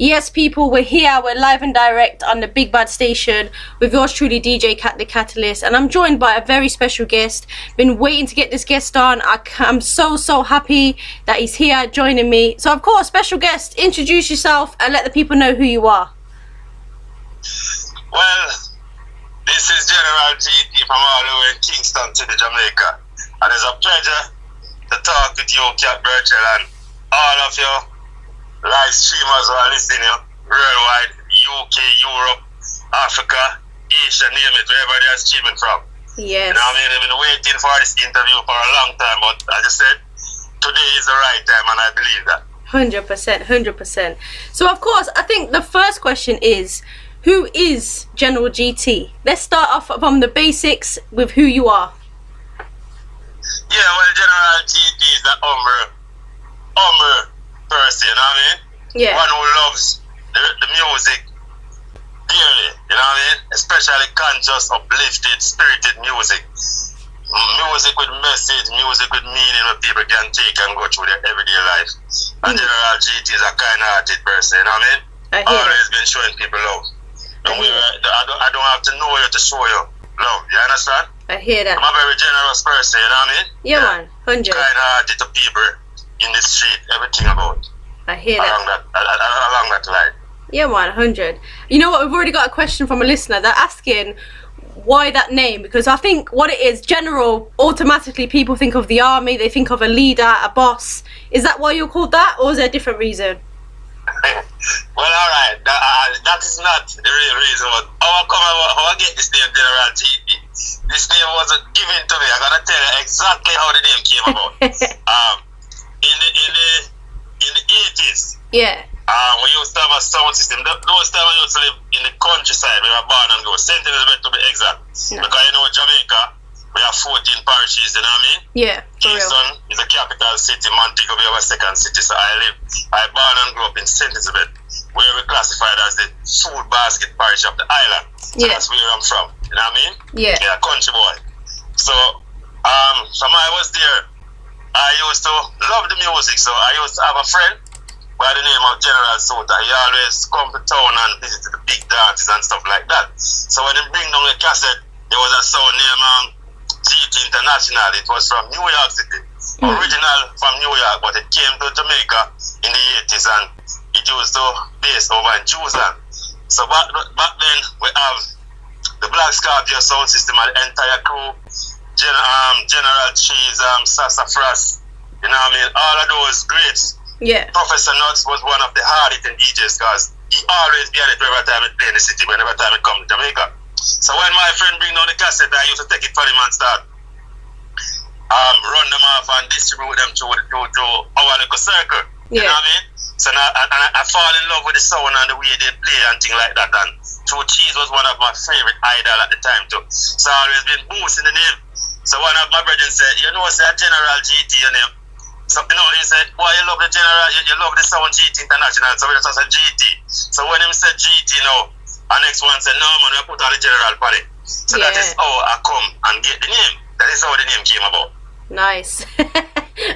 Yes, people, we're here. We're live and direct on the Big Bad Station with yours truly, DJ Kat, the Kat-A-Lyst, and I'm joined by a very special guest. Been waiting to get this guest on. I'm so happy that he's here joining me. So, of course, special guest, introduce yourself and let the people know who you are. Well, this is General GT from all the way in Kingston City, Jamaica, and it's a pleasure to talk with you, Kat Burchell, and all of you live streamers who are listening worldwide, UK, Europe, Africa, Asia, name it, wherever they are streaming from. Yes. You know what I mean? I've been waiting for this interview for a long time, but I just said today is the right time, and I believe that. 100%. So, of course, I think the first question is, who is General GT? Let's start off from the basics with who you are. Yeah, well, General GT is the humble person, you know what I mean? Yeah. One who loves the music dearly, you know what I mean? Especially conscious, uplifted, spirited music. Music with message, music with meaning that people can take and go through their everyday life. And General GT is a kind-hearted person, you know what I mean? Always been showing people love. I don't have to know you to show you love, you understand? I hear that. I'm a very generous person, you know what I mean? Yeah, man, 100. Kind-hearted to people in the street, everything about. I hear that. Along that line. Yeah, man, 100. You know what? We've already got a question from a listener. They're asking why that name, because I think what it is, General, automatically people think of the army, they think of a leader, a boss. Is that why you're called that, or is there a different reason? Well, alright, that is not the real reason. But how I get this name, General GT? This name wasn't given to me. I'm gonna tell you exactly how the name came about. In the 80s, yeah. We used to have a sound system. Those times we used to live in the countryside. We were born and go. St. Elizabeth to be exact. No. Because you know Jamaica, we have 14 parishes, you know what I mean? Yeah. Kingston is the capital city. Montego Bay our second city. So I born and grew up in St. Elizabeth, where we classified as the food basket parish of the island. So that's where I'm from. You know what I mean? Yeah. Yeah, country boy. So from I was there, I used to love the music. So I used to have a friend by the name of General Suta. He always come to town and visit the big dances and stuff like that. So when he bring down the cassette, there was a sound named GT International. It was from New York City. Original from New York, but it came to Jamaica in the 80s and it used to base over in Jerusalem. So back then we have the Black Scorpio sound system and the entire crew, General Cheese, Sassafras, you know what I mean? All of those greats. Yeah. Professor Nuts was one of the hard-hitting DJs because he always be at it every time he play in the city, whenever time he come to Jamaica. So when my friend bring down the cassette, I used to take it for him and start run them off and distribute them through our little circle. You know what I mean? So now I fall in love with the sound and the way they play and things like that. And True Cheese was one of my favorite idol at the time too. So I always been boosting the name. So one of my brethren said, you know, say General GT your name. So, you know, he said, why you love the General, you love the sound GT International, so we just said GT. So when him said GT now, our next one said, no man, we put on the General on it. So that is how I come and get the name. That is how the name came about. Nice.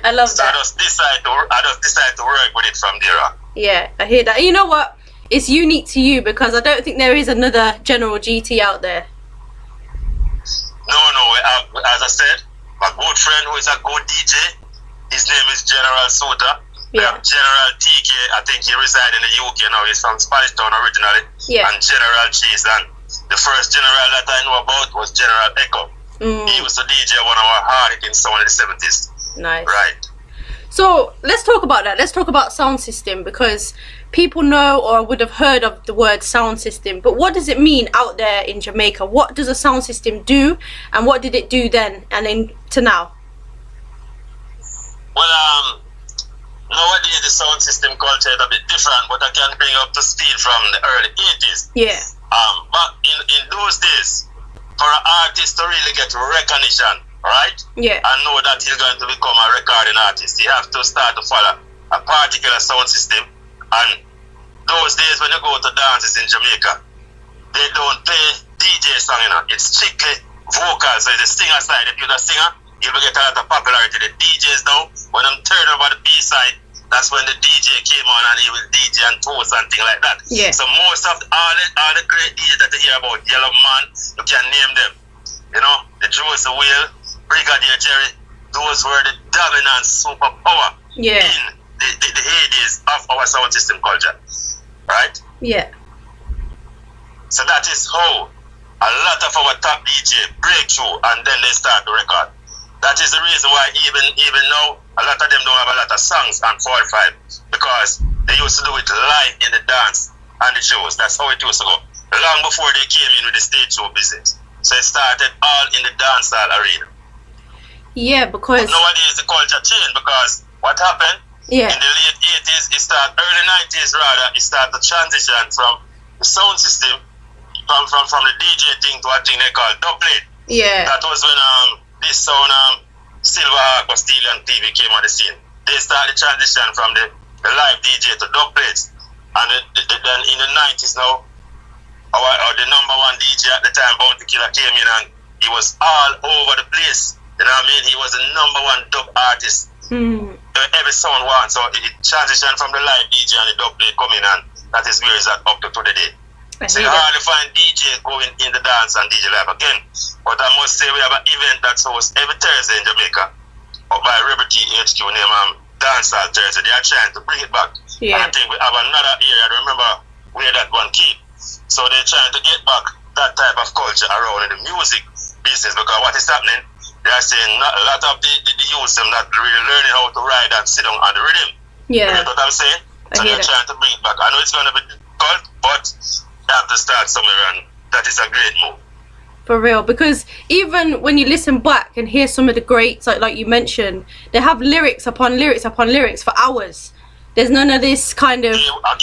I love that. I just decide to work with it from there on. Yeah, I hear that. You know what? It's unique to you because I don't think there is another General GT out there. No, as I said, my good friend who is a good DJ, his name is General Suta. We have General TK, I think he resides in the UK now. He's from Spanish Town originally. Yeah. And General Cheese. And the first general that I know about was General Echo. He was the DJ one of our hard-hitting sound in the 70s. Nice. Right. So let's talk about that. Let's talk about sound system because people know or would have heard of the word sound system. But what does it mean out there in Jamaica? What does a sound system do? And what did it do then and then to now? Well, nowadays the sound system culture is a bit different, but I can bring you up to speed from the early 80s. Yeah. But in those days, for an artist to really get recognition, right? Yeah. And know that he's going to become a recording artist, you have to start to follow a particular sound system. And those days when you go to dances in Jamaica, they don't play DJ song, you know. It's strictly vocal. So the singer side, if you're the singer, you will get a lot of popularity. The DJs now, when I'm turning over the B side, That's when the DJ came on and he will DJ and toast and things like that. Yeah. So most of all the great DJs that you hear about, Yellow Man, you can name them. You know, the Joseph Whale, Brigadier Jerry, those were the dominant superpower Yeah. in the heydays of our sound system culture. Right? Yeah. So that is how a lot of our top DJ break through and then they start the record. That is the reason why even now a lot of them don't have a lot of songs on 45 because they used to do it live in the dance and the shows. That's how it used to go. Long before they came in with the stage show business. So it started all in the dancehall arena. Yeah, because But nowadays the culture changed because what happened yeah. in the late 80s, early 90s rather, it started to transition from the sound system from the DJ thing to a thing they call dubplate. Yeah. That was when this sound Silverhawk or Steel and TV came on the scene. They started transition from the live DJ to dubplates. And then in the 90s now, the number one DJ at the time, Bounty Killer, came in and he was all over the place. You know what I mean? He was the number one dub artist. Every sound one. So it transitioned from the live DJ and the dubplate coming and that is where it's at up to today. So you hardly find DJ going in the dance and DJ live again. But I must say we have an event that's hosted every Thursday in Jamaica up by Liberty HQ named Dancehall Thursday. They are trying to bring it back. Yeah. And I think we have another area, I remember where that one came. So they're trying to get back that type of culture around in the music business because what is happening, they are saying not a lot of the youth them not really learning how to ride and sit down on the rhythm. Yeah. You know what I'm saying? So they're trying to bring it back. I know it's going to be difficult, but you have to start somewhere and that is a great move. For real, because even when you listen back and hear some of the greats, like you mentioned, they have lyrics upon lyrics upon lyrics for hours. There's none of this kind of... I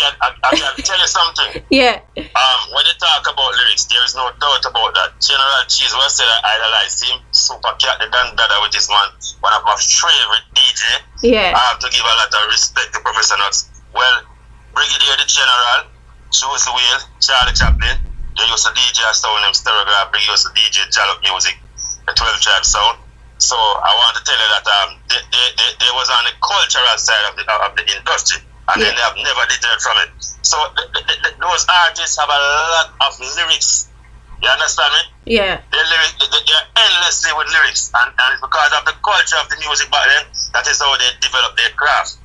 can tell you something. Yeah. When you talk about lyrics, there is no doubt about that. General Cheese was said I idolized him. Super Cat, the Dan Dada with his man, one of my favorite DJ. Yeah. I have to give a lot of respect to Professor Nuts. Well, Brigadier the General, Joseph Whale, Charlie Chaplin, they used to DJ a sound named Stereograph, they used to DJ Jalop Music, the 12 Tribe sound. So I want to tell you that they was on the cultural side of the industry and then they have never deterred from it. So those artists have a lot of lyrics. You understand me? Yeah. They're endlessly with lyrics and it's because of the culture of the music back then, that is how they develop their craft.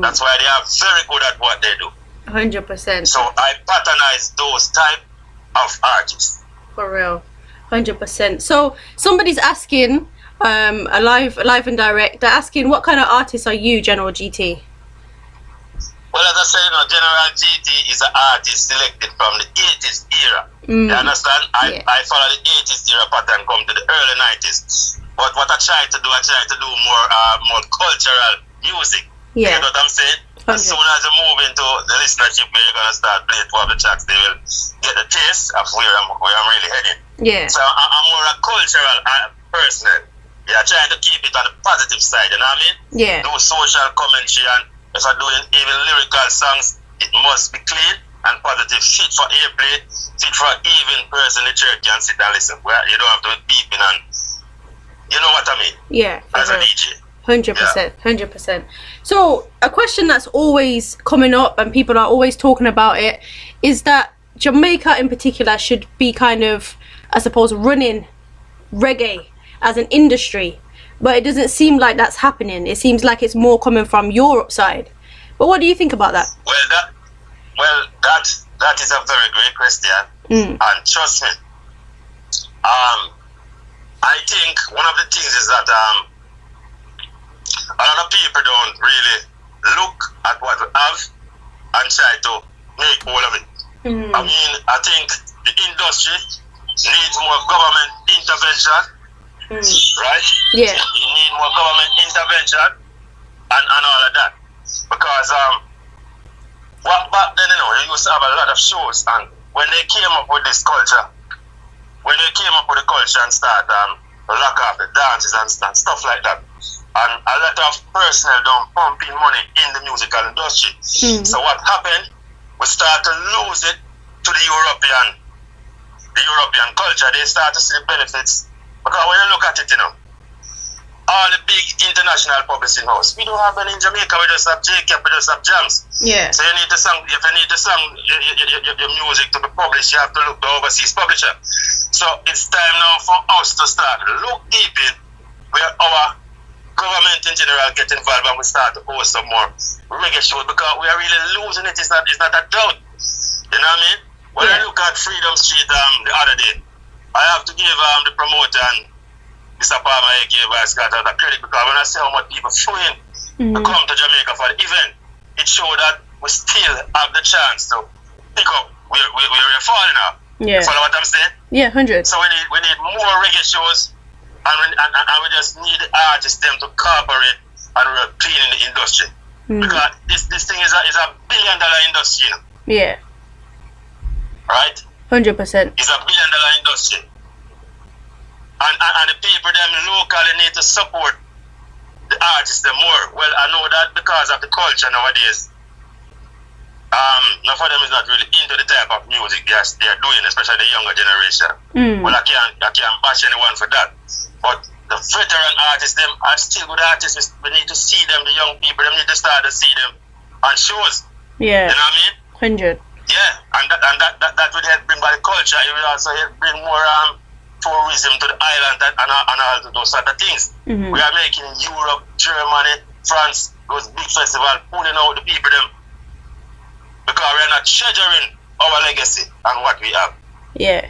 That's why they are very good at what they do. 100%. So I patronize those type of artists. For real. 100%. So somebody's asking, a live and direct, they're asking what kind of artist are you, General GT? Well, as I said, General GT is an artist selected from the 80s era. You understand? I follow the 80s era pattern come to the early 90s. But what I try to do more cultural music. Yeah. You know what I'm saying? As soon as you move into the listenership where you're gonna start playing 2 of the tracks, they will get a taste of where I'm really heading. Yeah. So I'm more a cultural person. Yeah, trying to keep it on the positive side, you know what I mean? Yeah. Do social commentary and if I'm doing even lyrical songs, it must be clean and positive, fit for airplay, fit for even person in the church can sit and listen. Where you don't have to be beeping and you know what I mean? Yeah. As a DJ. 100%, 100%. So a question that's always coming up and people are always talking about it is that Jamaica in particular should be kind of, I suppose, running reggae as an industry, but it doesn't seem like that's happening. It seems like it's more coming from Europe side. But what do you think about that? Well, that is a very great question, and trust me, I think one of the things is that a lot of people don't really look at what we have and try to make all of it. I mean, I think the industry needs more government intervention, right? Yeah. You need more government intervention and all of that. Because back then, they used to have a lot of shows, and when they came up with this culture, and start lock off the dances and stuff like that, and a lot of personnel don't pump in money in the musical industry. So what happened? We start to lose it to the European culture. They start to see the benefits because when you look at it, all the big international publishing house. We don't have any in Jamaica. We just have J-Cap, we just have Jams. Yeah. So you need to song, if you need to song your music to be published, you have to look to overseas publisher. So it's time now for us to start look deep in where our government in general get involved and we start to host some more reggae shows because we are really losing it. It's not a doubt. You know what I mean? When I look at Freedom Street the other day, I have to give the promoter and Mr. Palmer aka Vice Scott the credit because when I see how much people flew to come to Jamaica for the event, it showed that we still have the chance to pick up where we're falling now. Yeah. You follow what I'm saying? Yeah, 100. So we need more reggae shows and we just need the artists them to cooperate and we're cleaning the industry. Because this thing is a $1 billion industry, you know? Yeah. Right? 100%. It's a $1 billion industry. And the people them locally need to support the artists them more. Well, I know that because of the culture nowadays. Now for them is not really into the type of music they are doing, especially the younger generation. Well, I can't bash anyone for that. But the veteran artists them are still good artists. We need to see them, the young people, them need to start to see them on shows. Yeah. You know what I mean? 100. Yeah, and that would help bring back the culture. It will also help bring more tourism to the island and all those sort of things. We are making Europe, Germany, France, those big festivals, pulling out the people them because we are not treasuring our legacy and what we have. Yeah,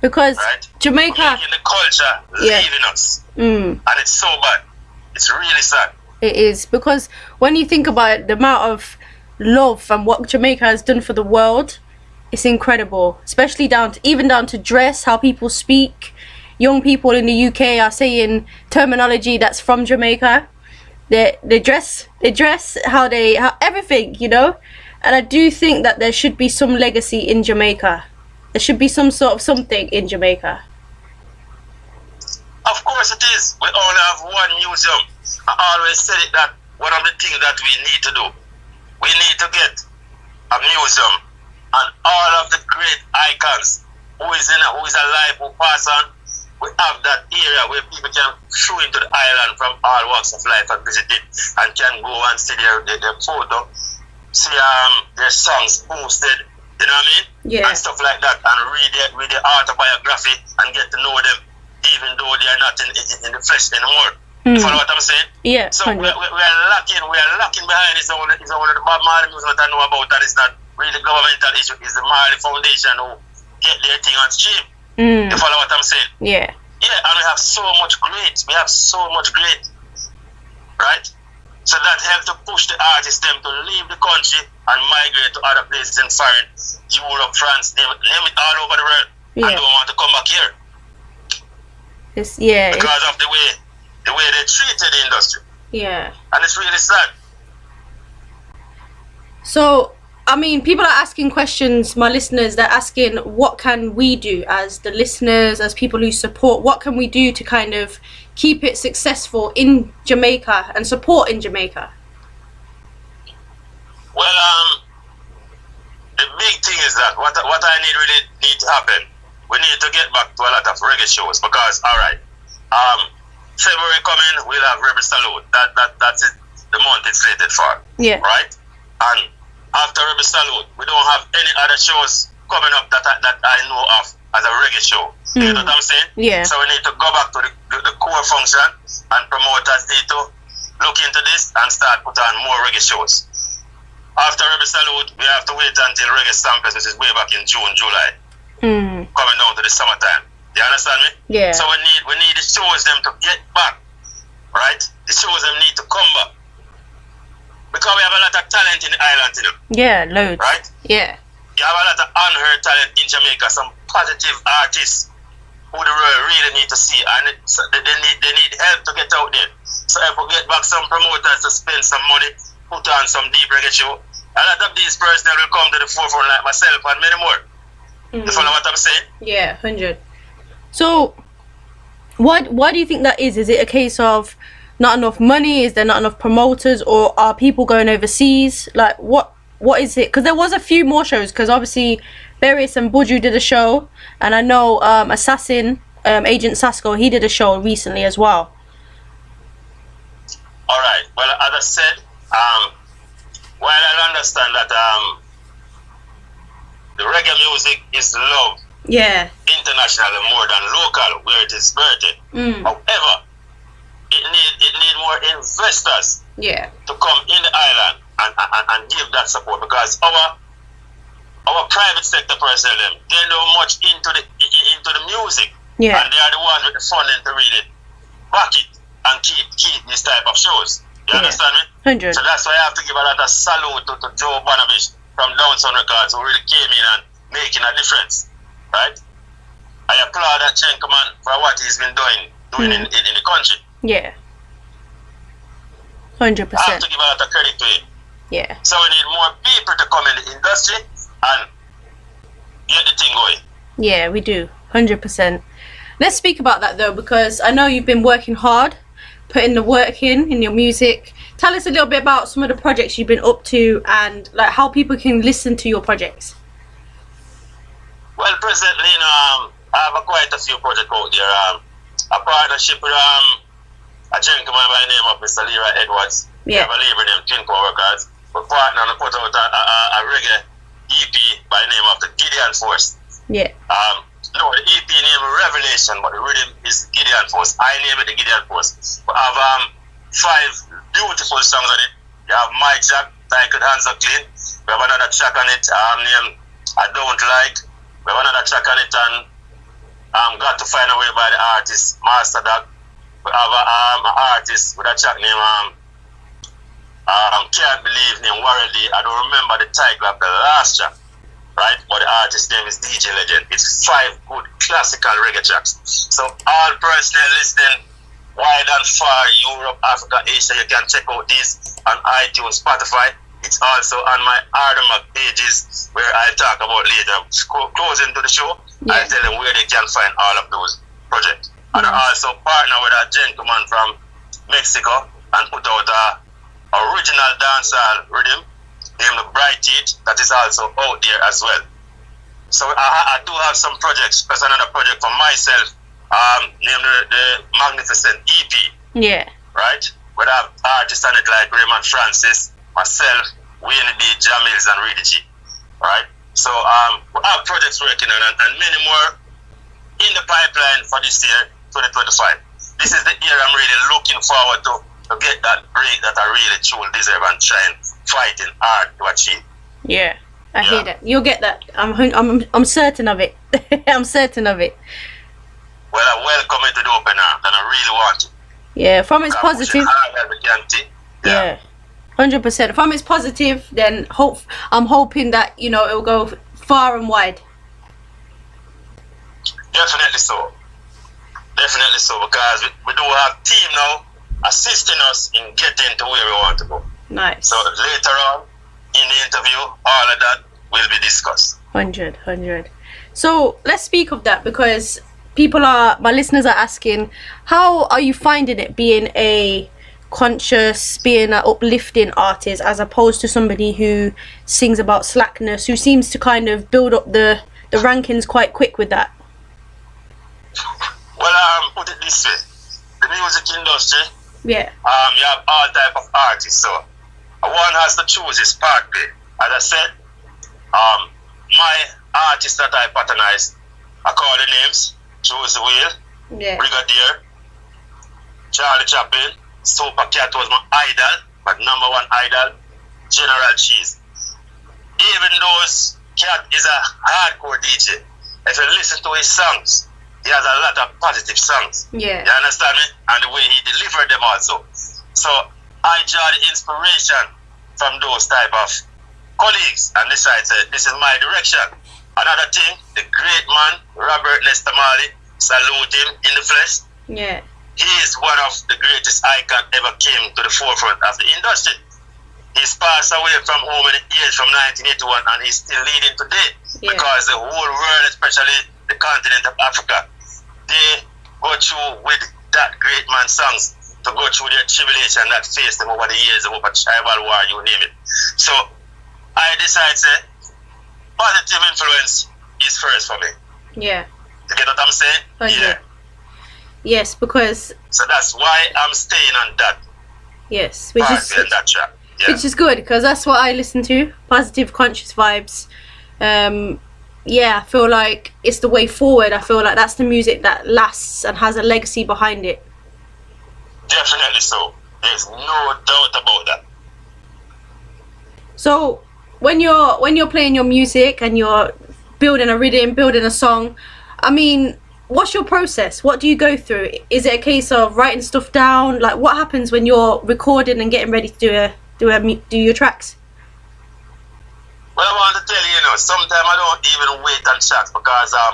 because right? Jamaica, we're making the culture leaving us, and it's so bad. It's really sad. It is, because when you think about it, the amount of love and what Jamaica has done for the world, it's incredible. Especially down to dress, how people speak. Young people in the UK are saying terminology that's from Jamaica. They dress how everything, you know. And I do think that there should be some legacy in Jamaica. There should be some sort of something in Jamaica. Of course it is. We only have one museum. I always said it that one of the things that we need to do, we need to get a museum and all of the great icons who is alive, who pass on. We have that area where people can flew into the island from all walks of life and visit it and can go and see their photo, see their songs posted, you know what I mean? Yeah. And stuff like that, and read their autobiography and get to know them, even though they are not in the flesh anymore. You follow what I'm saying? Yeah. So we are lacking behind. It's only the Bob Marley music that I know about, and it's not really governmental issue. It's the Marley Foundation who get their thing on stream. You follow what I'm saying? Yeah. Yeah, and we have so much great. We have so much great. Right? So that helps to push the artists them to leave the country and migrate to other places in foreign, Europe, France, name it all over the world. Yeah. And don't want to come back here. Because of the way they treated the industry. Yeah. And it's really sad. So, I mean, people are asking questions, my listeners, they're asking, what can we do as the listeners, as people who support, what can we do to kind of keep it successful in Jamaica and support in Jamaica? Well, the big thing is that what I really need to happen, we need to get back to a lot of reggae shows because, alright, February coming, we'll have Rebel Salute. That's it, the month it's slated for. Yeah. Right? And after Rebel Salute, we don't have any other shows coming up that I know of as a reggae show. You know what I'm saying? Yeah. So we need to go back to the core function, and promoters need to look into this and start put on more reggae shows. After Rebel Salute, we have to wait until Reggae Stampers, which is way back in June, July, coming down to the summertime. You understand me? Yeah. So we need the shows them to get back, right? The shows them need to come back. Because we have a lot of talent in the island, you know. Yeah, loads. Right? Yeah. You have a lot of unheard talent in Jamaica, some positive artists who the world really need to see, and they need help to get out there. So if we get back some promoters to spend some money, put on some deep reggae show, a lot of these personnel will come to the forefront like myself and many more. You follow what I'm saying? Yeah, 100. So, why do you think that is? Is it a case of not enough money? Is there not enough promoters, or are people going overseas? Like, what is it? Because there was a few more shows. Because obviously, Berries and Buju did a show, and I know Assassin, Agent Sasko, he did a show recently as well. All right. Well, as I said, while I understand that the reggae music is loved internationally more than local, where it is birthed. However, it need more investors to come in the island and give that support, because our private sector personnel, they know much into the music, and they are the ones with the funding to really back it and keep this type of shows. You understand me? 100. So that's why I have to give a lot of salute to Joe Bonavich from Downtown Records, who really came in and making a difference. Right? I applaud that gentleman for what he's been doing in the country. Yeah. 100%. I have to give a lot of credit to him. Yeah. So we need more people to come in the industry and get the thing going. Yeah, we do. 100%. Let's speak about that though, because I know you've been working hard, putting the work in your music. Tell us a little bit about some of the projects you've been up to and like how people can listen to your projects. Well, presently, I have quite a few projects out there. A partnership with a gentleman by the name of Mr. Leroy Edwards. We have a label named Twin Power Records. We partner and put out a reggae EP by the name of the Gideon Force. Yeah. No, the EP name is Revelation, but the rhythm is Gideon Force. I name it the Gideon Force. We have 5 beautiful songs on it. You have My Jack, titled Hands Are Clean. We have another track on it named I Don't Like. We have another track on it and Got to Find a Way by the artist Master Dog. We have an artist with a track named Can't Believe named Warrell D. I don't remember the title of the last track, right? But the artist's name is DJ Legend. It's 5 good classical reggae tracks. So all personnel listening wide and far, Europe, Africa, Asia, you can check out these on iTunes, Spotify. It's also on my Arawak pages where I talk about later. Closing to the show, I tell them where they can find all of those projects. And I also partner with a gentleman from Mexico and put out a original dancehall rhythm named the Bright Teeth that is also out there as well. So I do have some projects. There's another project for myself named the Magnificent EP. Yeah. Right? Where I have artists on it like Raymond Francis, myself, Wayne B, Jamils, and Reedy G. Right? So we have projects working on and many more in the pipeline for this year, 2025. This is the year I'm really looking forward to get that break that I really truly deserve and trying fighting hard to achieve. Yeah, I hear that. You'll get that. I'm certain of it. I'm certain of it. Well, I welcome it to the open arms and I really want it. Yeah, from its positive. Yeah. 100%. From its positive, then I'm hoping that it will go far and wide. Definitely so. Definitely so, because we do have team now assisting us in getting to where we want to go. Nice. So later on in the interview, all of that will be discussed. 100. So let's speak of that, because my listeners are asking, how are you finding it being a conscious, being an uplifting artist as opposed to somebody who sings about slackness, who seems to kind of build up the rankings quite quick with that? Well, put it this way, the music industry, you have all type of artists, so one has to choose his pathway. As I said, my artists that I patronize, I call the names: Choose the Wheel, Brigadier, Charlie Chaplin, Super Cat was my idol, my #1 idol, General Cheese. Even though Cat is a hardcore DJ, if you listen to his songs, he has a lot of positive songs. Yeah. You understand me? And the way he delivered them also. So I draw the inspiration from those type of colleagues and decide this is my direction. Another thing, the great man, Robert Nesta Marley, salute him in the flesh. Yeah. He is one of the greatest icons ever came to the forefront of the industry. He's passed away from home in the age from 1981 and he's still leading today because the whole world, especially the continent of Africa, they go through with that great man's songs to go through their tribulation that faced them over the years, over tribal war, you name it. So I decided positive influence is first for me. Yeah. You get what I'm saying? Yeah. Yes, because... So that's why I'm staying on that. Yes, Party and that track. Yeah. which is good because that's what I listen to. Positive, conscious vibes. Yeah, I feel like it's the way forward. I feel like that's the music that lasts and has a legacy behind it. Definitely so. There's no doubt about that. So when you're playing your music and you're building a rhythm, building a song, I mean, what's your process? What do you go through? Is it a case of writing stuff down? Like, what happens when you're recording and getting ready to do your tracks? Well, I want to tell you, sometimes I don't even wait on tracks because I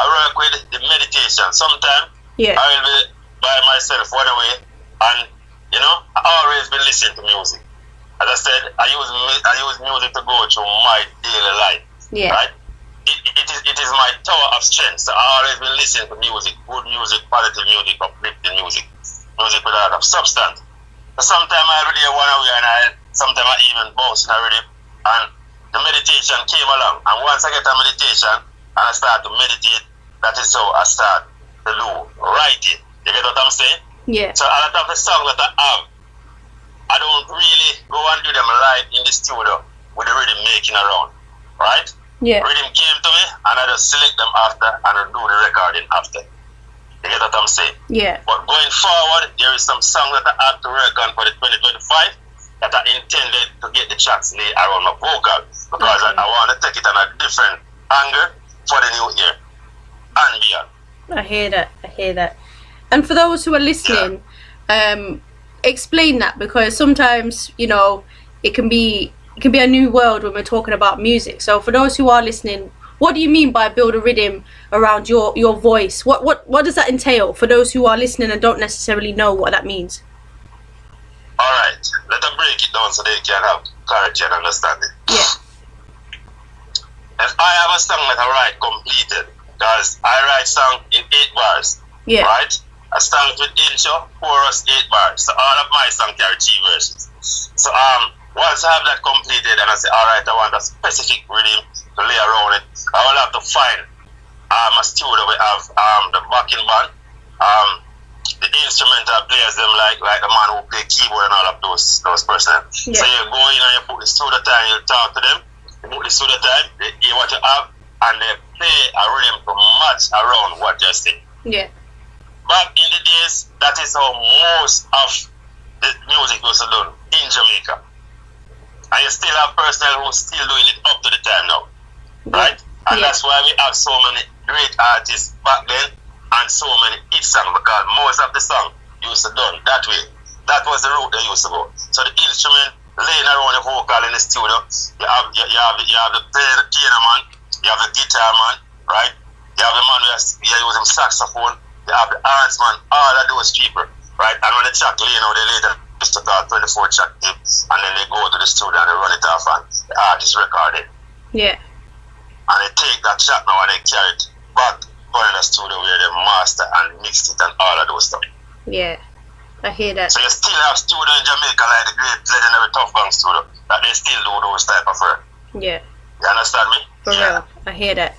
work with the meditation. Sometimes Yeah. I will be by myself one away, and I always been listening to music. As I said, I use music to go through my daily life. Yeah. Right? It is my tower of strength. So I always been listening to music, good music, positive music, uplifting music, music with a lot of substance. So sometimes I really one away, and sometimes I even bounce in a rhythm, and the meditation came along. And once I get a meditation and I start to meditate, that is how I start to do writing. You get what I'm saying? Yeah. So a lot of the songs that I have, I don't really go and do them live in the studio with the rhythm making around, right? Yeah. Rhythm came to me and I just select them after and I do the recording after. You get what I'm saying? Yeah. But going forward, there is some songs that I have to work on for the 2025 that I intended to get the tracks laid around my vocal because I want to take it on a different angle for the new year and beyond. I hear that. And for those who are listening, explain that, because sometimes it can be a new world when we're talking about music. So for those who are listening, what do you mean by build a rhythm around your voice? What does that entail for those who are listening and don't necessarily know what that means? All right, let them break it down so they can have clarity and understanding. Yeah. If I have a song that I write completed, because I write song in 8 bars, Yeah. right? I start with intro, chorus, 8 bars. So all of my songs carry 3 verses. So once I have that completed and I say, all right, I want a specific rhythm to lay around it, I will have to find a studio we have the backing band, the instrumental players, them like the man who play keyboard and all of those persons. Yeah. So you go in and you put the studio time, you talk to them, you put the studio time, they hear what you have, and they play a rhythm to match around what you're saying. Yeah. Back in the days, that is how most of the music was done in Jamaica. And you still have personnel who still doing it up to the time now. Right? And that's why we have so many great artists back then and so many hit songs, because most of the song used to done that way. That was the route they used to go. So the instrument laying around the vocal in the studio, you have the piano man, you have the guitar man, right? You have the man who is using saxophone, you have the arts man, all of those people, right? And when the track laying out, they later just to call 24 track tape, and then they go to the studio and they run it off and the artist record it. Yeah. And they take that track now and they carry it back to the studio where they master and mix it and all of those stuff. Yeah. I hear that. So you still have studio in Jamaica like the great legendary Tough Gang studio that they still do those type of work. Yeah. You understand me? For real. I hear that.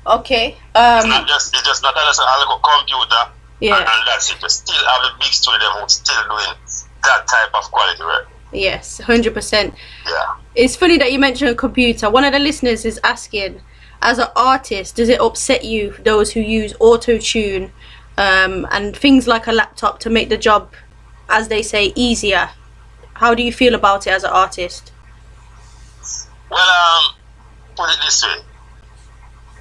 Okay. It's just not just a little computer. Yeah. And that's it. You still have the big studio who's still doing that type of quality work. Yes, 100%. Yeah. It's funny that you mentioned a computer. One of the listeners is asking, as an artist, does it upset you, those who use auto-tune and things like a laptop to make the job, as they say, easier? How do you feel about it as an artist? Well, put it this way.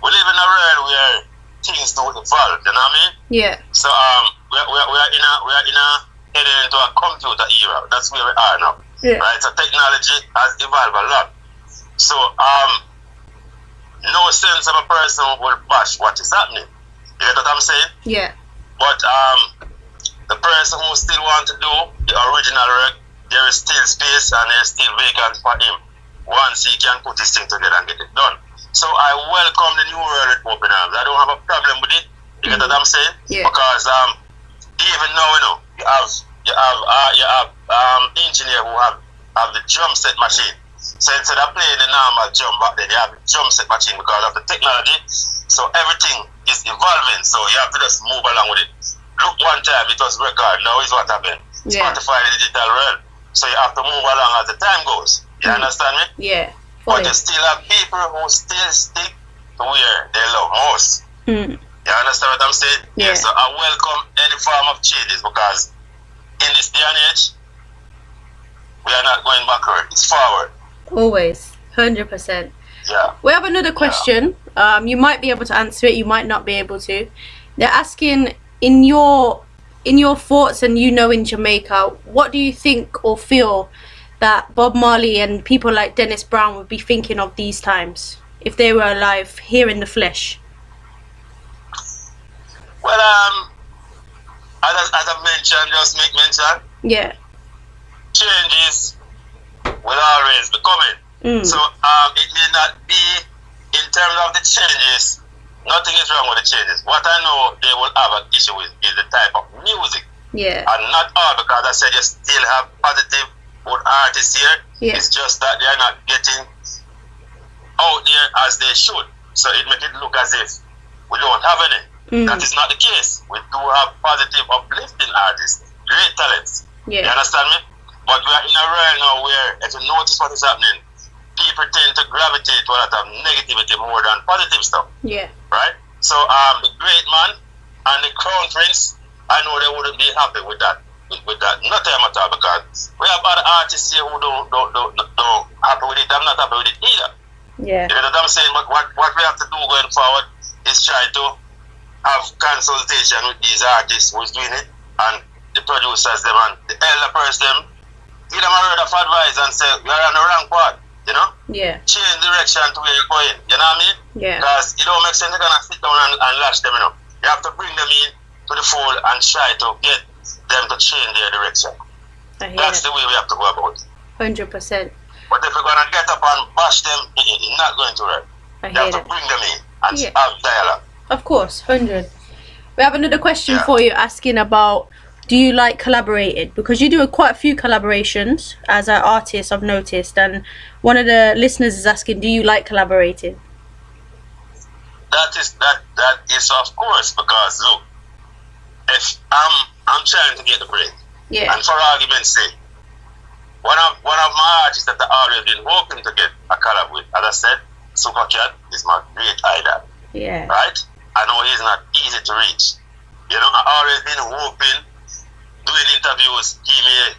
We live in a world where things do evolve, you know what I mean? Yeah. So we are heading into a computer era. That's where we are now. Yeah. Right? So technology has evolved a lot. So no sense of a person will bash what is happening. You get what I'm saying? Yeah. But the person who still want to do the original work, there is still space and there's still vacant for him once he can put his thing together and get it done. So I welcome the new world with open arms. I don't have a problem with it. You get what I'm saying? Yeah. Because even now, you have engineer who have the drum set machine. So instead of playing the normal drum back then, you have the drum set machine because of the technology. So everything is evolving. So you have to just move along with it. Look, one time it was record, now is what happened. Spotify, the digital world. So you have to move along as the time goes. You understand me? Yeah. But you still have people who still stick to where they love most. You understand what I'm saying? Yeah. So I welcome any form of changes because in this day and age, we are not going backward. It's forward. Always. 100%. Yeah. We have another question. You might be able to answer it. You might not be able to. They're asking, in your thoughts and in Jamaica, what do you think or feel that Bob Marley and people like Dennis Brown would be thinking of these times if they were alive here in the flesh? Well, as I mentioned, just make mention. Yeah. Changes will always be coming. So it may not be in terms of the changes. Nothing is wrong with the changes. What I know they will have an issue with is the type of music. Yeah. And not all, because I said you still have positive good artists here. Yeah. It's just that they are not getting out there as they should. So it makes it look as if we don't have any. That is not the case. We do have positive, uplifting artists, great talents. Yeah. You understand me? But we are in a world now where, if you notice what is happening, people tend to gravitate to a lot of negativity more than positive stuff. Yeah. Right? So the great man and the crown prince, I know they wouldn't be happy with that. With that, not them at all, because we have other artists here who don't happy with it. I'm not happy with it either. Yeah. You know what I'm saying? But what we have to do going forward is try to have consultation with these artists who's doing it, and the producers them and the elder person them, give them a word of advice and say, you're on the wrong path, you know? Yeah. Change direction to where you're going, you know what I mean? Yeah. Because it don't make sense to kind of sit down and lash them, you know? You have to bring them in to the fold and try to get them to change their direction. That's the way we have to go about it. 100%. But if we're going to get up and bash them, it's not going to work. You have to bring them in and have dialogue. Of course, 100. We have another question for you, asking about, do you like collaborating? Because you do quite a few collaborations as an artist, I've noticed, and one of the listeners is asking, do you like collaborating? That is of course, because look, if I'm trying to get the break, and for argument's sake, one of my artists that I always been hoping to get a collab with, as I said, Super Kat is my great idol. Yeah. Right? I know he's not easy to reach. You know, I always been hoping, doing interviews, he may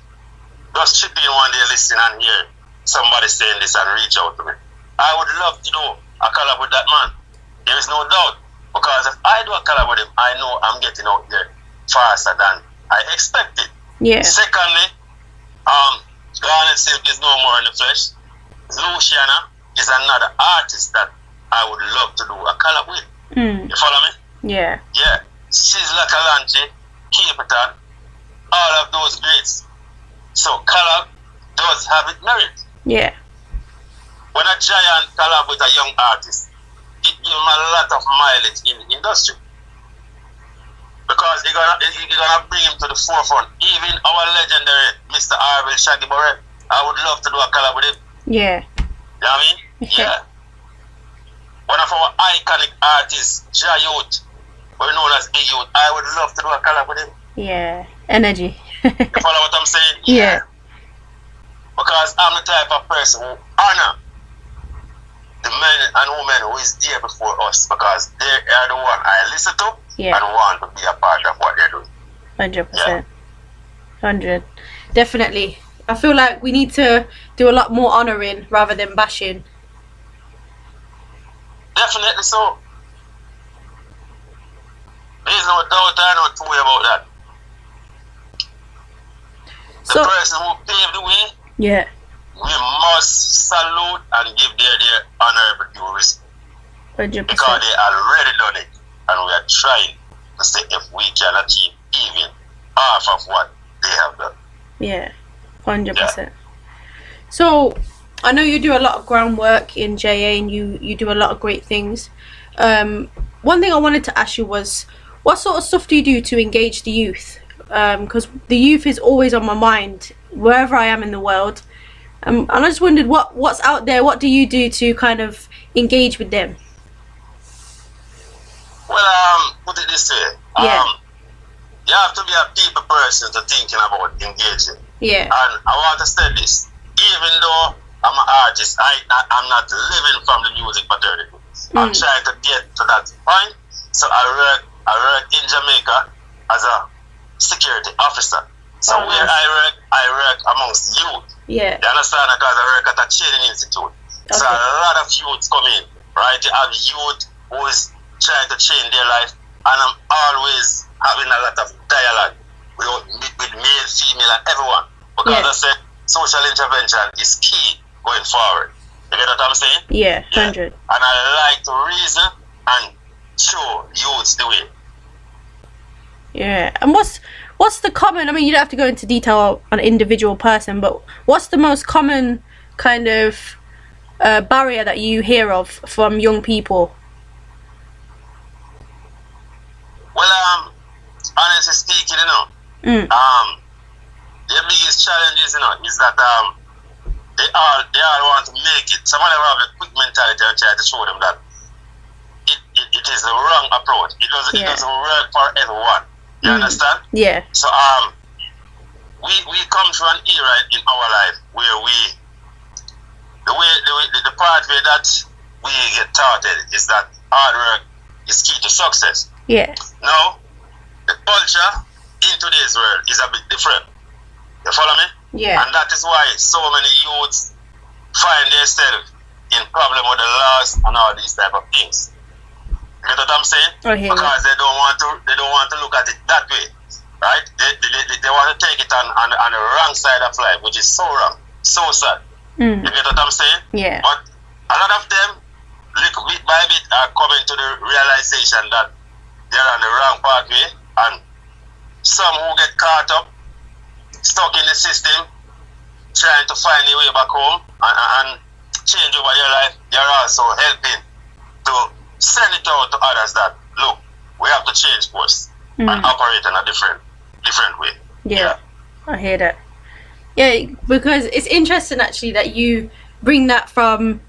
just chip in one day, listen and hear somebody saying this and reach out to me. I would love to do a collab with that man. There is no doubt. Because if I do a collab with him, I know I'm getting out there faster than I expected. Yeah. Secondly, Garnet Silk is no more in the flesh. Luciana is another artist that I would love to do a collab with. You follow me? Yeah. Yeah. Sizzla Kalonji, Capitan, all of those greats. So collab does have its merit. Yeah. When a giant collab with a young artist, it gives him a lot of mileage in the industry. Because you're gonna bring him to the forefront. Even our legendary Mr. Arville Shaggy Barrett, I would love to do a collab with him. Yeah. You know what I mean? Yeah. One of our iconic artists, Jai Youth, or known as Big Youth, I would love to do a collab with him. Yeah. Energy. You follow what I'm saying? Yeah. Because I'm the type of person who honor the men and women who is there before us, because they are the one I listen to and want to be a part of what they're doing. 100%. 100. Definitely. I feel like we need to do a lot more honouring rather than bashing. Definitely so. There's no doubt I know two way about that. The person who paved the way, we must salute and give their honourable due respect. 100%. Because they already done it, and we are trying to see if we can achieve even half of what they have done. Yeah, 100%. So, I know you do a lot of groundwork in JA, and you do a lot of great things. One thing I wanted to ask you was, what sort of stuff do you do to engage the youth? Because the youth is always on my mind wherever I am in the world. And I just wondered what's out there. What do you do to kind of engage with them? Well, put it this way. you have to be a people person to thinking about engaging. Yeah. And I want to say this, even though I'm an artist, I'm not living from the music material. I'm trying to get to that point. So I work in Jamaica as a security officer. So where nice. I work amongst youth. Yeah. You understand? Because I work at a training institute. Okay. So a lot of youths come in, right? You have youth who is trying to change their life, and I'm always having a lot of dialogue with male, female, and everyone. Because I said social intervention is key going forward. You get what I'm saying? Yeah, 100. And I like to reason and show youths the way. Yeah. And what's the common, I mean, you don't have to go into detail on an individual person, but what's the most common kind of barrier that you hear of from young people? Well, honestly speaking, the biggest challenge is, is that they all want to make it. Some of them have a quick mentality and try to show them that it is the wrong approach. It doesn't work for everyone. You understand? Yeah. So we come through an era in our life where the pathway that we get taught is that hard work is key to success. Yeah. Now, the culture in today's world is a bit different. You follow me? Yeah. And that is why so many youths find themselves in problem with the laws and all these type of things. You get what I'm saying? Because they don't want to look at it that way, right? They want to take it on the wrong side of life, which is so wrong, so sad. You get what I'm saying? Yeah. But a lot of them, little bit by bit, are coming to the realization that they're on the wrong pathway, and some who get caught up, stuck in the system, trying to find their way back home and change over their life, they're also helping to send it out to others that, look, we have to change course and operate in a different way. Yeah, I hear that. Yeah, because it's interesting actually that you bring that from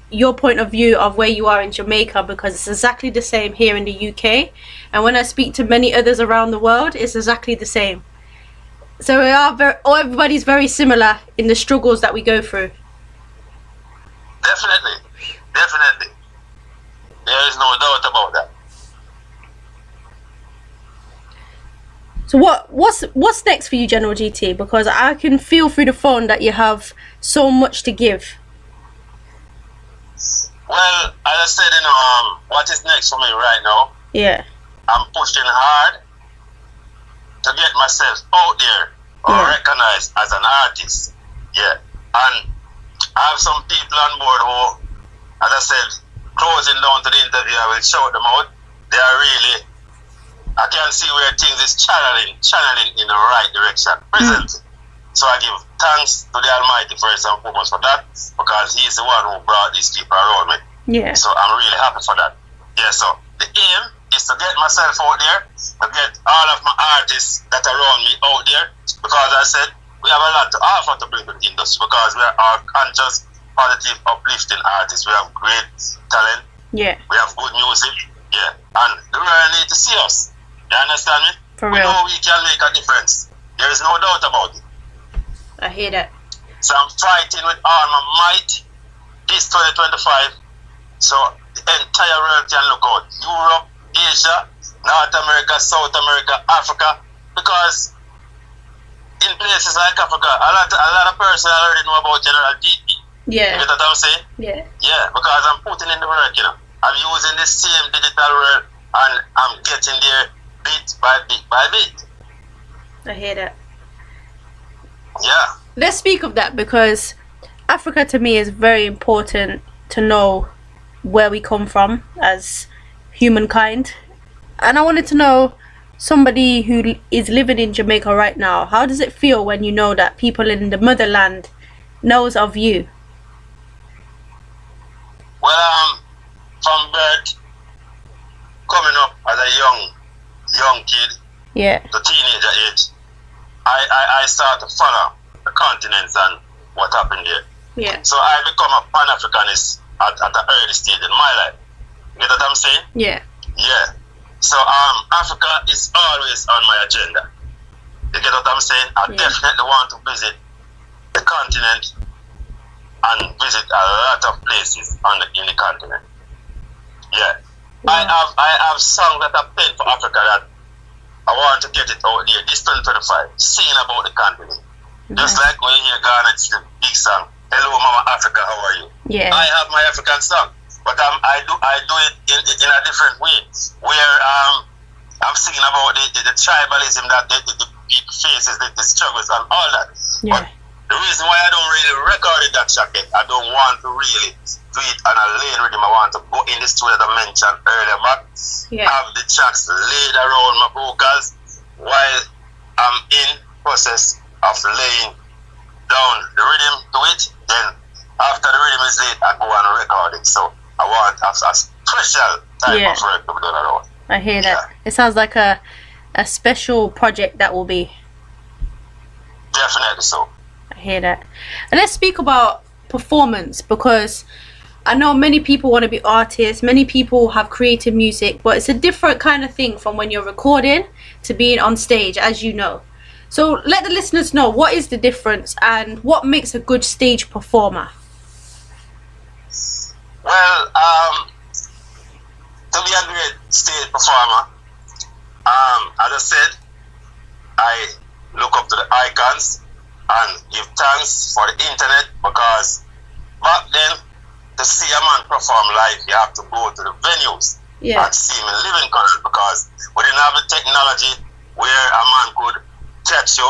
your point of view of where you are in Jamaica, because it's exactly the same here in the UK, and when I speak to many others around the world, it's exactly the same. So everybody's very similar in the struggles that we go through. Definitely. There is no doubt about that. So what's next for you, General GT? Because I can feel through the phone that you have so much to give. Well, as I said, what is next for me right now? Yeah. I'm pushing hard to get myself out there or recognized as an artist. Yeah. And I have some people on board who, as I said, closing down to the interview, I will shout them out. They are really, I can see where things is channeling in the right direction presently. So I give thanks to the Almighty first and foremost for that, because He's the one who brought these people around me. Yeah. So I'm really happy for that. Yeah, so the aim is to get myself out there, to get all of my artists that are around me out there, because I said we have a lot to offer to bring to the industry, because we are conscious, positive, uplifting artists. We have great talent. Yeah. We have good music. Yeah. And the world need to see us. You understand me? For we real. know we can make a difference. There is no doubt about it. I hear that. So I'm fighting with all my might this 2025. So the entire world can look out. Europe, Asia, North America, South America, Africa. Because in places like Africa, a lot of persons already know about General GT. Yeah. You get what I'm saying? Yeah. Yeah, because I'm putting in the work, I'm using the same digital world, and I'm getting there bit by bit by bit. I hear that. Yeah. Let's speak of that, because Africa to me is very important to know where we come from as humankind. And I wanted to know, somebody who is living in Jamaica right now, how does it feel when you know that people in the motherland knows of you? Well, from birth, coming up as a young kid, to teenager age, I start to follow the continents and what happened there. Yeah. So I become a Pan-Africanist at an early stage in my life. You get what I'm saying? Yeah. Yeah. So Africa is always on my agenda. You get what I'm saying? I definitely want to visit the continent and visit a lot of places in the continent. Yeah. Wow. I have songs that I've played for Africa that I want to get it out there. This 2025, singing about the continent. Nice. Just like when you hear Ghana, it's the big song, Hello Mama Africa, how are you? Yeah. I have my African song, but I do it in a different way, where I'm singing about the tribalism that the people faces, the struggles and all that. Yeah. But the reason why I don't really record it that track, I don't want to really do it on a lane rhythm. I want to go in the studio that I mentioned earlier, but have the tracks laid around my vocals while I'm in process of laying down the rhythm to it. Then after the rhythm is laid, I go and record it. So I want a special type of work to be done around. I hear that. It sounds like a special project that will be. Definitely so. I hear that. And let's speak about performance, because I know many people want to be artists, many people have created music, but it's a different kind of thing from when you're recording to being on stage, as you know. So let the listeners know, what is the difference and what makes a good stage performer? Well, to be a great stage performer, as I said, I look up to the icons and give thanks for the internet, because back then, to see a man perform live, you have to go to the venues and see him in living color, because we didn't have the technology where a man could catch you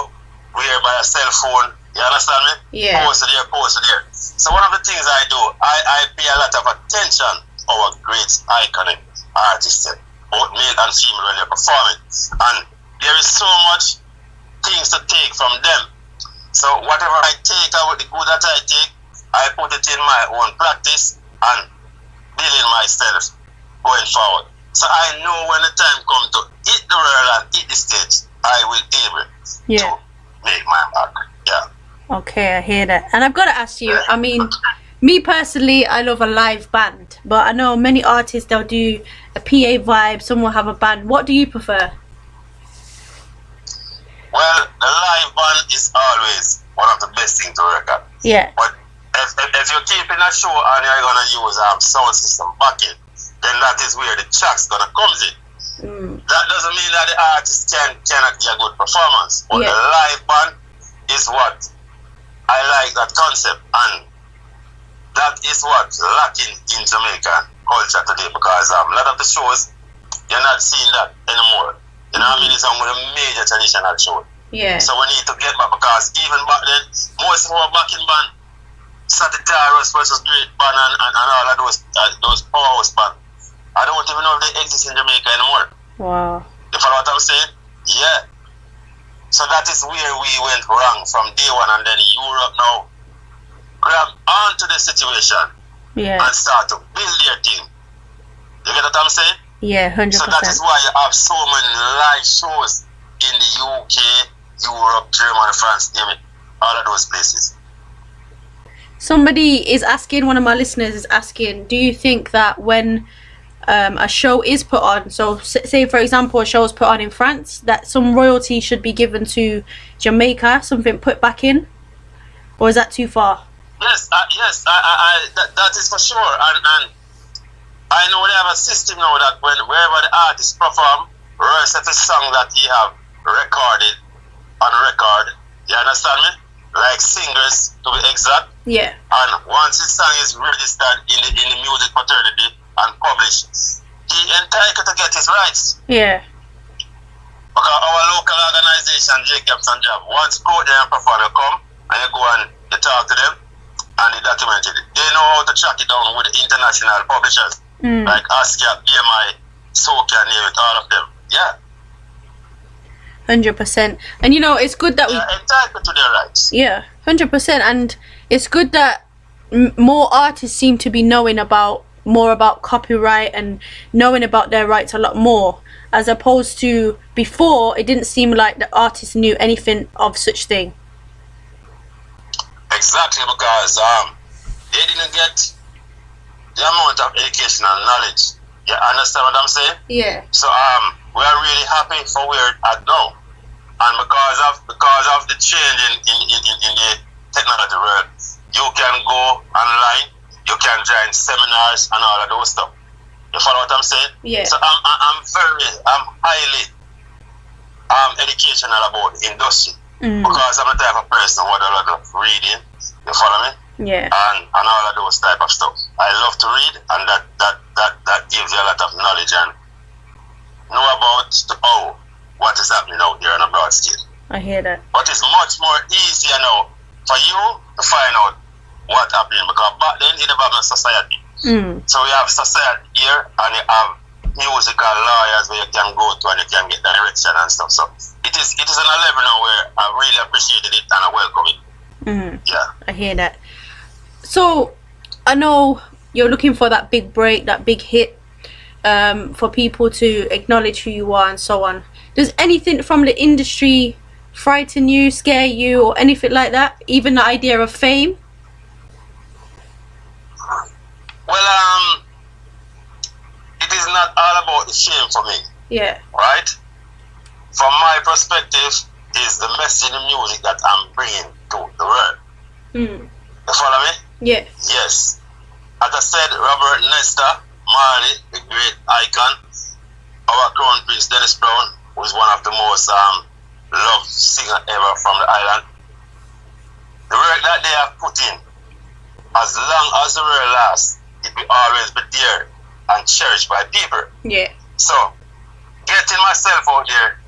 where by a cell phone. You understand me? Yeah. Post it there. So one of the things I do, I pay a lot of attention to our great iconic artists, both male and female, when they're performing. And there is so much things to take from them. So whatever I take, the good that I take, I put it in my own practice and building myself going forward. So I know when the time comes to hit the world and hit the stage, I will be able to make my mark. Yeah. Okay, I hear that. And I've got to ask you, I mean, me personally, I love a live band, but I know many artists, they'll do a PA vibe, some will have a band. What do you prefer? Well, the live band is always one of the best things to work at. Yeah. But if you're keeping a show and you're going to use sound system backing, then that is where the tracks going to come in. That doesn't mean that the artist cannot get a good performance. But the live band is what I like, that concept. And that is what's lacking in Jamaican culture today, because a lot of the shows, you're not seeing that anymore. You know what I mean? It's one of the major traditional shows. Yeah. So we need to get back, because even back then, most of our backing band, Sagittarius versus Great Band and all of those powerhouse band, I don't even know if they exist in Jamaica anymore. Wow. You follow what I'm saying? Yeah. So that is where we went wrong from day one, and then Europe now grab onto the situation and start to build their team. You get what I'm saying? Yeah, 100%. So that is why you have so many live shows in the UK, Europe, Germany, France, name it, all of those places. Somebody is asking, one of my listeners is asking, do you think that when a show is put on, so say for example a show is put on in France, that some royalty should be given to Jamaica, something put back in? Or is that too far? Yes, that is for sure. And I know they have a system now that wherever the artist perform, rest of the song that he have recorded on record, you understand me? Like singers, to be exact. Yeah. And once his song is registered in the music fraternity and published, he entitled to get his rights. Yeah. Because our local organization, Jacobs and Job, once go there and perform, you come and you go and you talk to them and they document it. They know how to track it down with the international publishers. Like ASCAP, BMI, Soca, name it, all of them. Yeah. 100%. And you know, it's good that we entitled to their rights. Yeah, 100%. And it's good that more artists seem to be knowing more about copyright and knowing about their rights a lot more, as opposed to before it didn't seem like the artists knew anything of such thing. Exactly, because they didn't get the amount of educational knowledge You understand what I'm saying? Yeah. So we are really happy for where it's at now. And because of the change in the technology world, you can go online, you can join seminars and all of those stuff. You follow what I'm saying? Yeah. So I'm highly educational about the industry. Because I'm the type of person who does a lot of reading. You follow me? Yeah. And all of those type of stuff. I love to read, and that gives you a lot of knowledge and know about what is happening out there on a broad scale. I hear that. But it's much more easier now for you to find out what's happening, because back then you never have a society. So we have society here, and you have musical lawyers where you can go to and you can get direction and stuff. So it is on a level now where I really appreciated it and I welcome it. Yeah. I hear that. So I know you're looking for that big break, that big hit, for people to acknowledge who you are and so on. Does anything from the industry frighten you, scare you, or anything like that? Even the idea of fame? Well, it is not all about the shame for me. Yeah. Right? From my perspective, is the message in the music that I'm bringing to the world. You follow me? Yeah. Yes. As I said, Robert Nesta Marley, the great icon, our crown prince Dennis Brown, who is one of the most loved singer ever from the island. The work that they have put in, as long as the world lasts, it will always be there and cherished by people. Yeah. So, getting myself out there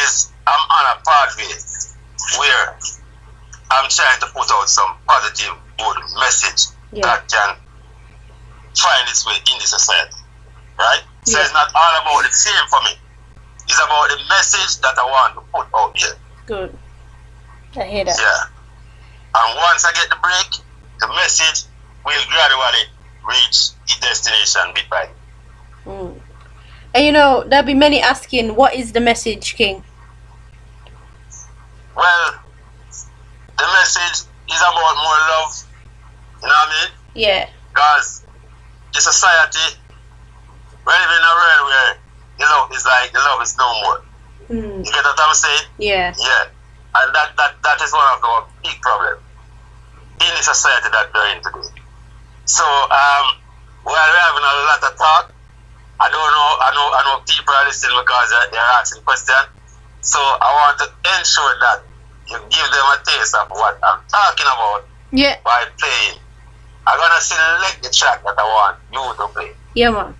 is, I'm on a pathway where I'm trying to put out some positive, good message that can find its way in the society. Right? So it's not all about the fame for me. It's about the message that I want to put out there. Good. I hear that. Yeah. And once I get the break, the message will gradually reach the destination bit by bit. And you know, there'll be many asking, what is the message, King? Well, the message is about more love. You know what I mean? Yeah. Because the society, we live in a world where the love is no more. You get what I'm saying? Yeah. Yeah. And that is one of our big problems in the society that we're in today. So while we're having a lot of talk, I know people are listening because they're asking questions. So I want to ensure that you give them a taste of what I'm talking about by playing. I'm gonna select the track that I want you to play. Yeah, man.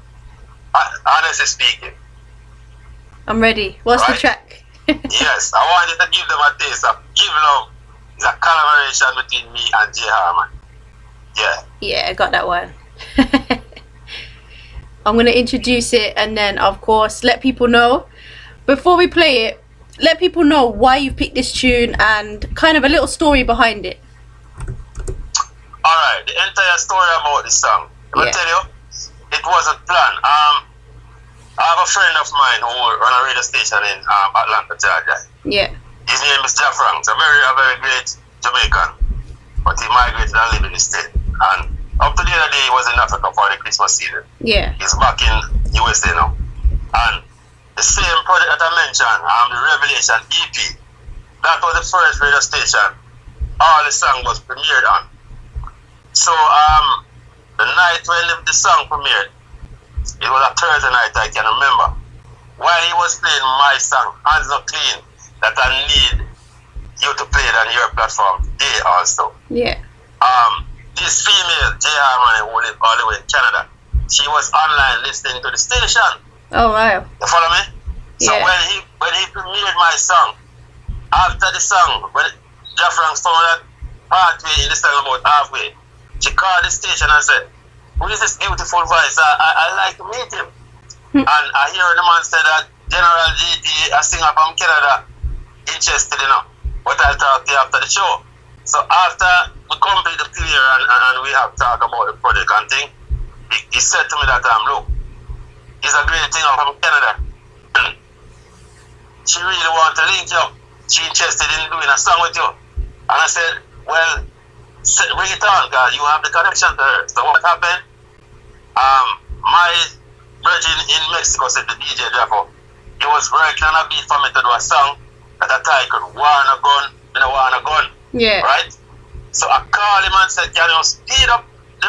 Honestly speaking. I'm ready. What's the track? Yes, I want you to give them a taste of Give Love. It's a collaboration between me and J Harman. Yeah. Yeah, I got that one. I'm going to introduce it and then, of course, let people know. Before we play it, let people know why you picked this tune and kind of a little story behind it. Alright, the entire story about this song. I'm going to tell you, it wasn't planned. I have a friend of mine who runs a radio station in Atlanta, Georgia. Yeah. His name is Jeff Franks, a very great Jamaican. But he migrated and lived in the state. And up to the other day, he was in Africa for the Christmas season. Yeah. He's back in USA now. And the same project that I mentioned, the Revelation EP, that was the first radio station all the song was premiered on. So the night when the song premiered, it was a Thursday night, I can remember. While he was playing my song, Hands Not Clean, that I need you to play it on your platform today also. Yeah. This female, J Harman, who lives all the way in Canada, she was online listening to the station. Oh wow. You follow me? So when he premiered my song, after the song, when Jeff Franks told me that partway in the song about halfway, she called the station and said, "Who is this beautiful voice? I like to meet him." And I hear the man say that General GT, a singer from Canada, interested, but I'll talk to you after the show. So after we complete the premiere and we have talked about the project and thing, he said to me that look, he's a great singer from Canada. And she really wants to link you up. She's interested in doing a song with you. And I said, well, bring it on, because you have the connection to her. So what happened? My Virgin in Mexico said the DJ Jaffa, he was working on a beat for me to do a song that I titled Wanna Gun, you know, Wanna Gun. Yeah. Right? So I called him and said, can you speed up the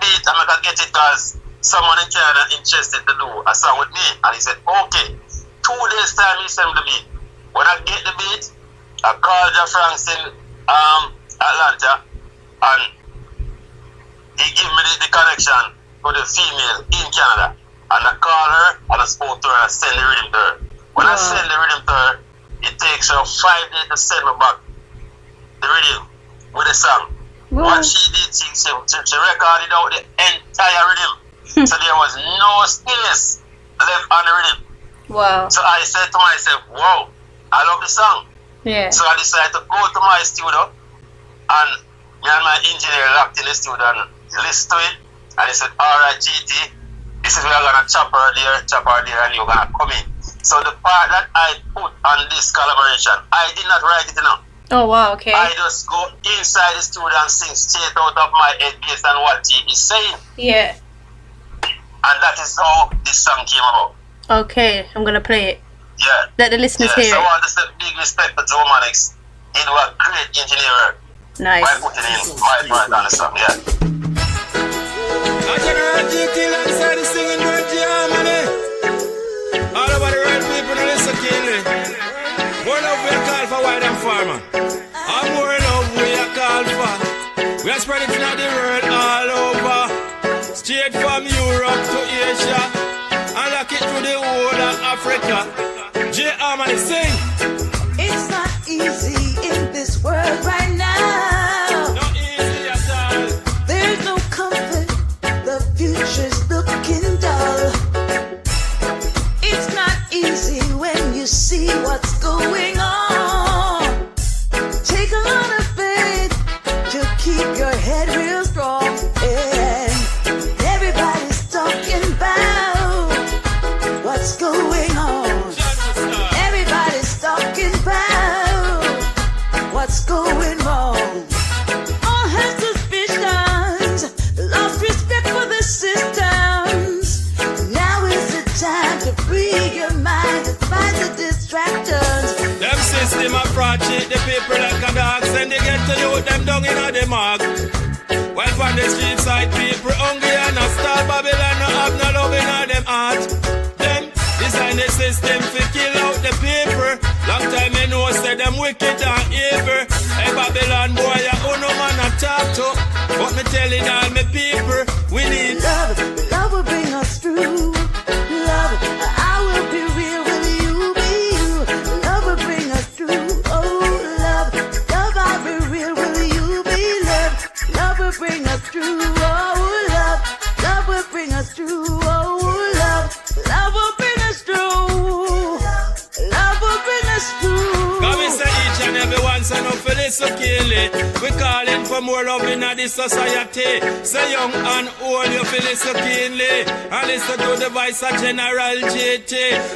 beat and I can get it because someone in Canada interested to do a song with me. And he said, okay. 2 days time he sent me the beat. When I get the beat, I called Jeff Franks in Atlanta and he gave me the connection to the female in Canada. And I called her and I spoke to her and I sent the rhythm to her. When I send the rhythm to her, it takes her 5 days to send me back the rhythm with the song. What she did, she recorded out the entire rhythm. So there was no space left on the rhythm. Wow. So I said to myself, wow, I love the song. Yeah. So I decided to go to my studio and me and my engineer locked in the studio and listened to it. And he said, alright GT, this is where I'm gonna chop her there, and you're gonna come in. So the part that I put on this collaboration, I did not write it enough. Oh wow, okay. I just go inside the studio and sing straight out of my head based on what he is saying. Yeah. And that is how this song came about. Okay, I'm gonna play it. Yeah. Let the listeners hear so it. I want to say big respect to Joe Mannix. He do a great engineer. Nice. By putting in my part on the song, yeah. I general GT alongside the singing bird Germany. All over the world, people that listen keenly. More love we are called for white and farmer. And more love we are called for. We are spreading it in the world all over. Straight from Europe to Asia. And lock it to the whole of Africa. J-Harmony sing. It's not easy in this world right now. Not easy at all. There's no comfort. The future's looking dull. It's not easy when you see what's going on. Take a lot of faith to keep your head real strong. And everybody's talking about what's going on. Everybody's talking about what's going wrong. All have suspicions, lost respect for the systems. Now is the time to free your mind and find the distractions. Them system a fraud cheat the people like a dog. Send they get to you, them down in the mark. While on the street side people hungry and a star Babylon no have no love in them heart. Them design the system to kill out the people. Long time me know say them wicked and evil. Hey Babylon boy ya who no man a talk to. But me telling all me people we need Love, love will bring us through. Love, I will be real, will you be you? Love will bring us through. Oh, love, love, I'll be real, will you be love? Love will bring us through. Oh, love, love will bring us through. Oh, love, love will bring us through. Love will bring us through. Cause we say each and every one say no for this okay. We calling for more love in the society. Say young and old you feel it so keenly. And listen to the voice of General JT.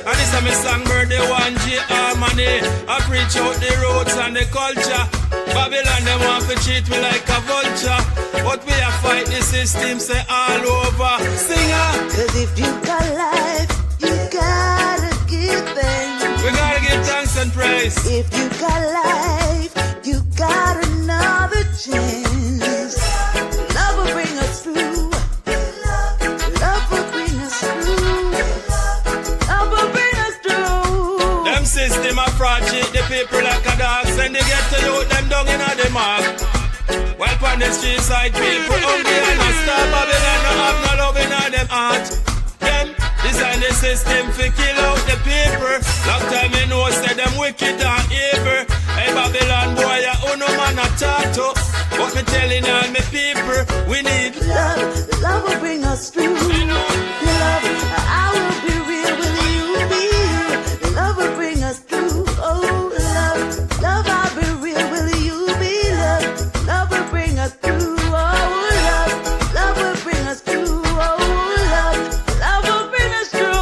And this is my songbird the one J-Harmony. I preach out the roots and the culture. Babylon they want to cheat me like a vulture. But we are fight the system say all over. Singer. Cause if you got life, you gotta give thanks. We gotta give thanks and praise. If you got life, you got another chance. Love will bring us through. Love will bring us through. Love will bring us through. Them system a fraud cheat the people like a dog. Send they get to you, them down in the mark. While on the street side people hungry and a star Babylon no have no love in them heart. Them design the system to kill out the people. Long time me know say them wicked and evil. Hey Babylon boy ya who no man a talk to. But me telling all me people we need Love, love will bring us through. Love, I will be real, will you be you? Love will bring us through. Oh, love, love, I'll be real, will you be love? Love will bring us through. Oh, love, love will bring us through. Oh, love, love will bring us through.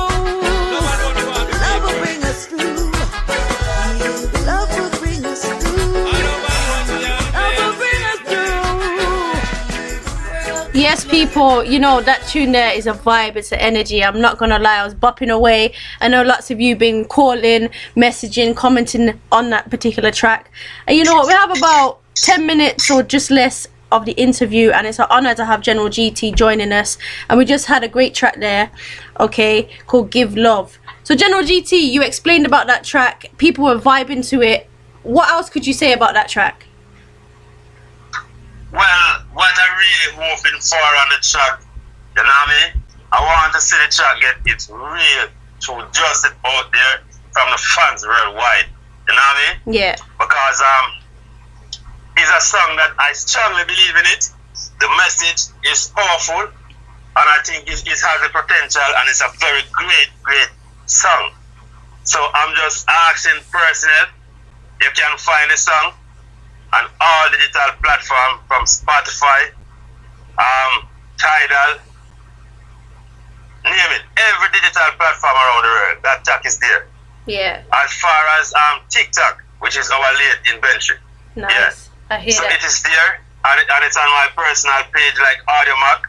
Love will bring us through. Love will bring us through. Love will bring us through. Yeah, Yes, people, you know, that tune there is a vibe, it's an energy. I'm not gonna lie, I was bopping away. I know lots of you been calling, messaging, commenting on that particular track. And you know what, we have about 10 minutes or just less of the interview, and it's an honor to have General GT joining us. And we just had a great track there, okay, called Give Love. So General GT, you explained about that track, people were vibing to it. What else could you say about that track? Well, what I really hoping for on the track, you know what I mean? I want to see the track get its real true justice out there from the fans worldwide. You know what I mean? Yeah. Because it's a song that I strongly believe in it. The message is powerful, and I think it has the potential, and it's a very great song. So I'm just asking personnel, you can find the song on all digital platforms from Spotify, Tidal, name it. Every digital platform around the world, that track is there. Yeah. As far as TikTok, which is our late inventory. Nice. Yeah. I hear so that. it is there, and it's on my personal page like AudioMac.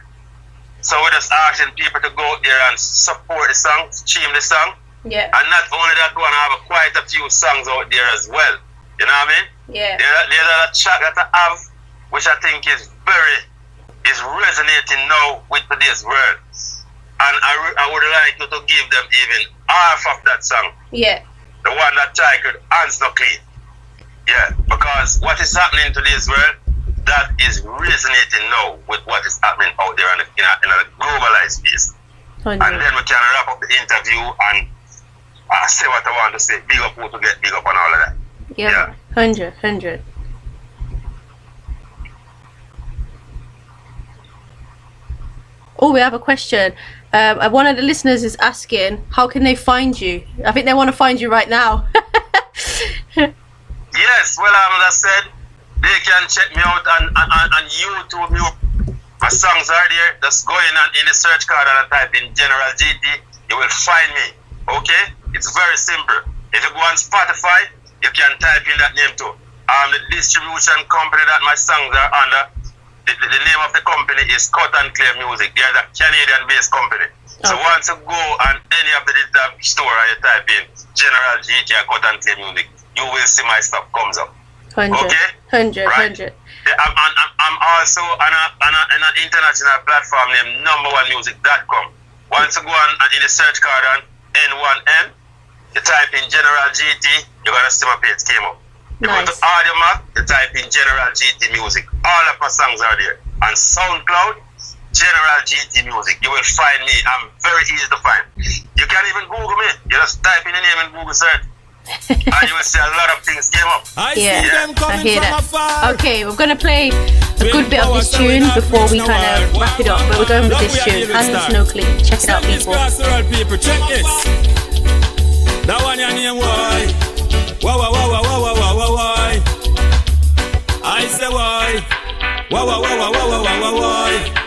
So we're just asking people to go out there and support the song, stream the song. Yeah. And not only that, we want to have quite a few songs out there as well. You know what I mean? Yeah. There's a track that I have, which I think is resonating now with today's world. And I would like you to give them even half of that song. Yeah. The one that titled Hands Not Clean. Yeah, because what is happening in today's world, that is resonating now with what is happening out there in a globalized space. 100. And then we can wrap up the interview and say what I want to say. Big up who to get big up and all of that. Yeah. 100. Oh, we have a question. One of the listeners is asking, how can they find you? I think they want to find you right now. Yes, well, as I said, they can check me out on YouTube. My songs are there. Just go in the search card and type in General GT. You will find me. Okay? It's very simple. If you go on Spotify, you can type in that name too. The distribution company that my songs are under, the name of the company is Kat-A-Lyst Music. They're a Canadian-based company. So once you go on any of the digital store and you type in General GT or Kat-A-Lyst Music, you will see my stuff comes up. 100. Okay? 100. Right? 100. I'm also on an international platform named number1music.com. Once you go on in the search card on N1M, you type in General GT, you're going to see my page came up. You go to AudioMac, you type in General GT Music. All of my songs are there. On SoundCloud, General GT Music. You will find me. I'm very easy to find. You can even Google me. You just type in the name in Google search. And you will see a lot of things came up. I see them I coming hear from that. afar. Okay, we're gonna play a good bit of this tune before we kind of wrap it up. But we're going with this tune, Hands No Clean. Check it out, This people. pastoral people, check this. That one your name why? Why? I say why? Why?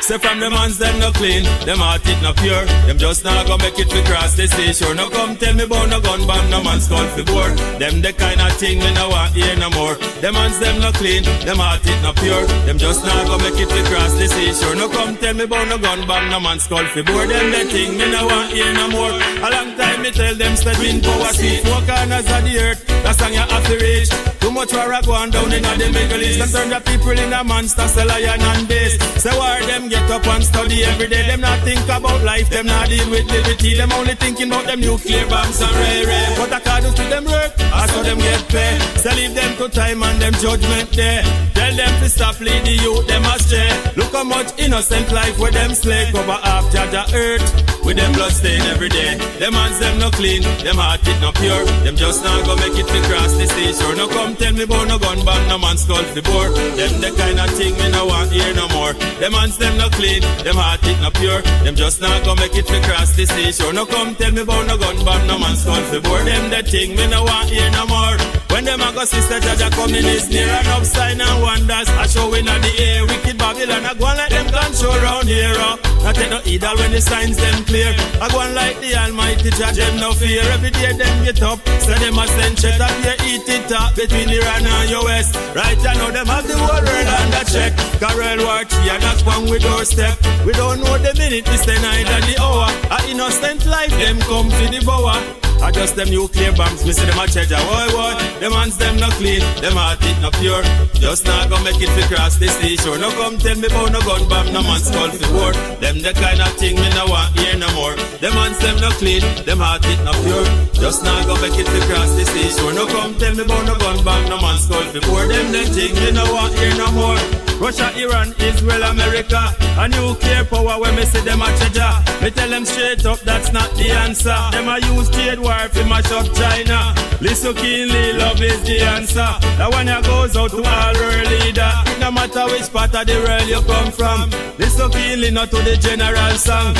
Say from the mans them no clean, them heart it no pure. Them just not go make it to cross the seashore. No come tell me about no gun bomb, no man's call for bore. Them the kind of thing me no want hear no more. Them mans them no clean, them heart it no pure. Them just not go make it to cross the seashore. No come tell me about no gun bomb, no man's call for bore. Them the thing me no want hear no more. A long time me tell them step in power seat. 4 corners of the earth, that song you have to reach. Too much war a go on down in the Middle East. And turn the people in the monsters, a lion and base. Say why them get up and study every day. Them not think about life, them not deal with liberty. Them only thinking about them nuclear bombs and ray. What I can do to them work, I saw them get paid. So leave them to time and them judgment there. Tell them to stop lead the youth, them astray. Look how much innocent life where them slay. Cover half Jaja earth with them blood stain every day. Them hands them no clean, them heart it no pure. Them just not go make it to cross the seashore. No come tell me about no gun ban, no man's skull for bore. Them the kind of thing me no want hear no more. Them hands them no clean, them heart it no pure. Them just not go make it to cross the seashore. No come tell me about no gun ban, no man's skull for bore. Them the thing me no want hear no more. When them a go sister Jaja coming is near and up sign and wonders. I show in the air, wicked Babylon a go and let them control round here. Not take no heed when the signs them clear. I go on like the Almighty Jah, them no fear. Every day them get up, so them a send check. That they eat it up between Iran and US. Right now them have the whole world under check. Carol War 3 and that's one with doorstep. We don't know the minute, we stay neither the hour. A innocent life, them come to devour. I just them nuclear bombs, me see them a treasure. Why, them hands them no clean, them heart it no pure. Just not gonna make it to cross the seashore. No come tell me about no gun bomb, no man skull for war. Them the kind of thing me no want hear no more. Them hands them no clean, them heart it no pure. Just not gonna make it to cross the seashore. No come tell me about no gun bomb, no man skull for war. Them the thing me no want hear no more. Russia, Iran, Israel, America. A nuclear power when me see them a treasure. Me tell them straight up that's not the answer. Them a use trade war fi mash up China. Listen keenly, love is the answer. That one ya goes out to all world leader. It no matter which part of the world you come from. Listen keenly, not to the general song.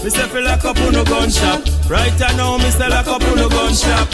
Me say fi lock up no gun shop. Right now me say lock up no gun shop.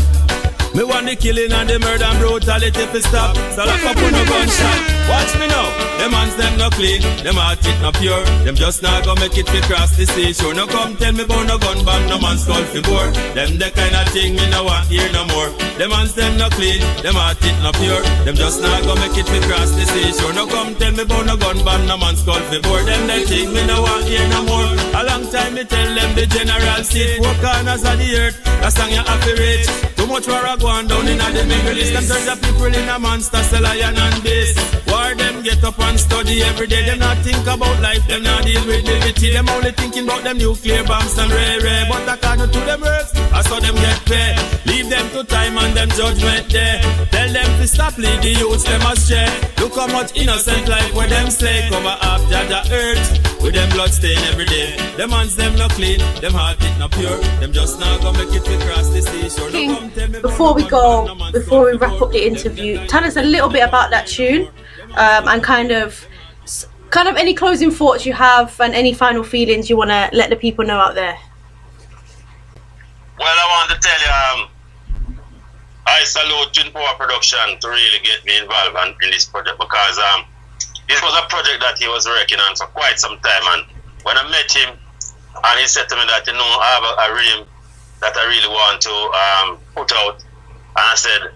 Me want the killing and the murder and brutality to stop. So lock up on no gunshot. Watch me now. Them hands them no clean, them heart it no pure. Them just not gonna make it to cross the seashore. No come tell me about no gun bomb, no man skull fi bore. Them the kind of thing me no want hear no more. Them hands them no clean, them heart it no pure. Them just not gonna make it to cross the seashore. No come tell me about no gun bomb, no man skull fi bore. Them the thing me no want hear no more. A long time me tell them the general sit 4 corners of the earth. That song you have to reach. Too much war a go on down in the Middle East. Them turn the people in a monster, sell iron and base. War them get up and study every day. Them not think about life, them not deal with liberty. Them only thinking about them nuclear bombs and rare. But according to them works, I saw them get paid. Leave them to time and them judgment there. Tell them to stop lead the youths, them astray. Look how much innocent life where them slay. Cover after the earth with them blood stain every day. Them hands them no clean, them heart it no pure. Them just not gonna make it to cross the seashore. Before we wrap up the interview, tell us a little bit about that tune, and kind of any closing thoughts you have and any final feelings you want to let the people know out there. Well, I want to tell you, I salute Twin Power Production to really get me involved in this project, because it was a project that he was working on for quite some time, and when I met him and he said to me that, I have a rhythm that I really want to put out, and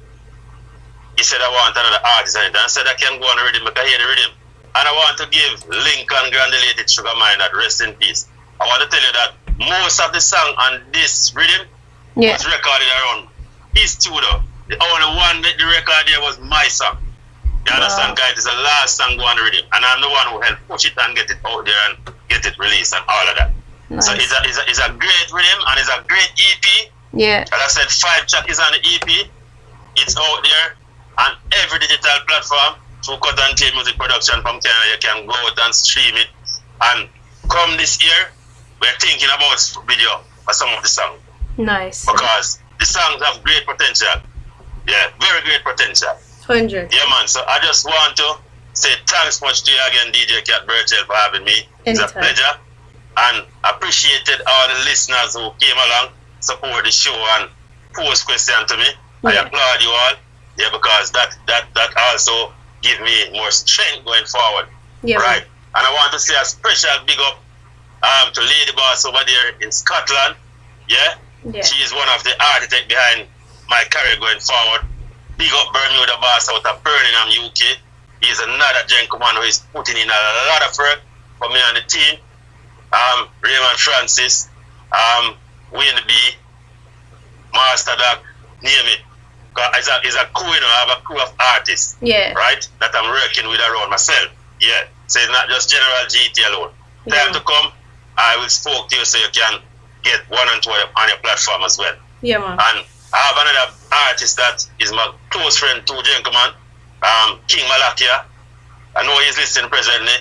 he said I want another artist on it, and I said I can go on the rhythm, because I hear the rhythm, and I want to give Lincoln Grandilated Sugar Mine that rest in peace. I want to tell you that most of the song on this rhythm was recorded around his studio. The only one that the record there was my song. You understand, guys? It's the last song go on the rhythm, and I'm the one who helped push it and get it out there and get it released and all of that. Nice. So it's a great rhythm, and it's a great EP. Yeah. As I said, 5 tracks is on the EP. It's out there on every digital platform through Kat-A-Lyst Music Production from Canada. You can go out and stream it. And come this year, we're thinking about video for some of the songs. Nice. Because the songs have great potential. Yeah, very great potential. 100. Yeah, man. So I just want to say thanks much to you again, DJ Kat Burchell, for having me. It's a pleasure. And appreciated all the listeners who came along, support the show and pose questions to me. I applaud you all. Yeah, because that also give me more strength going forward. Yeah. Right. And I want to say a special big up to Lady Boss over there in Scotland. Yeah. She is one of the architects behind my career going forward. Big up Bermuda Boss out of Birmingham, UK. He's another gentleman who is putting in a lot of work for me and the team. Raymond Francis, Wayne B, Master Dog, name it. It's a crew, I have a crew of artists, right, that I'm working with around myself. Yeah, so it's not just General GT alone. Time to come, I will speak to you so you can get 1 and 2 on your platform as well. Yeah, man. And I have another artist that is my close friend, 2 gentlemen, King Malakia. I know he's listening presently.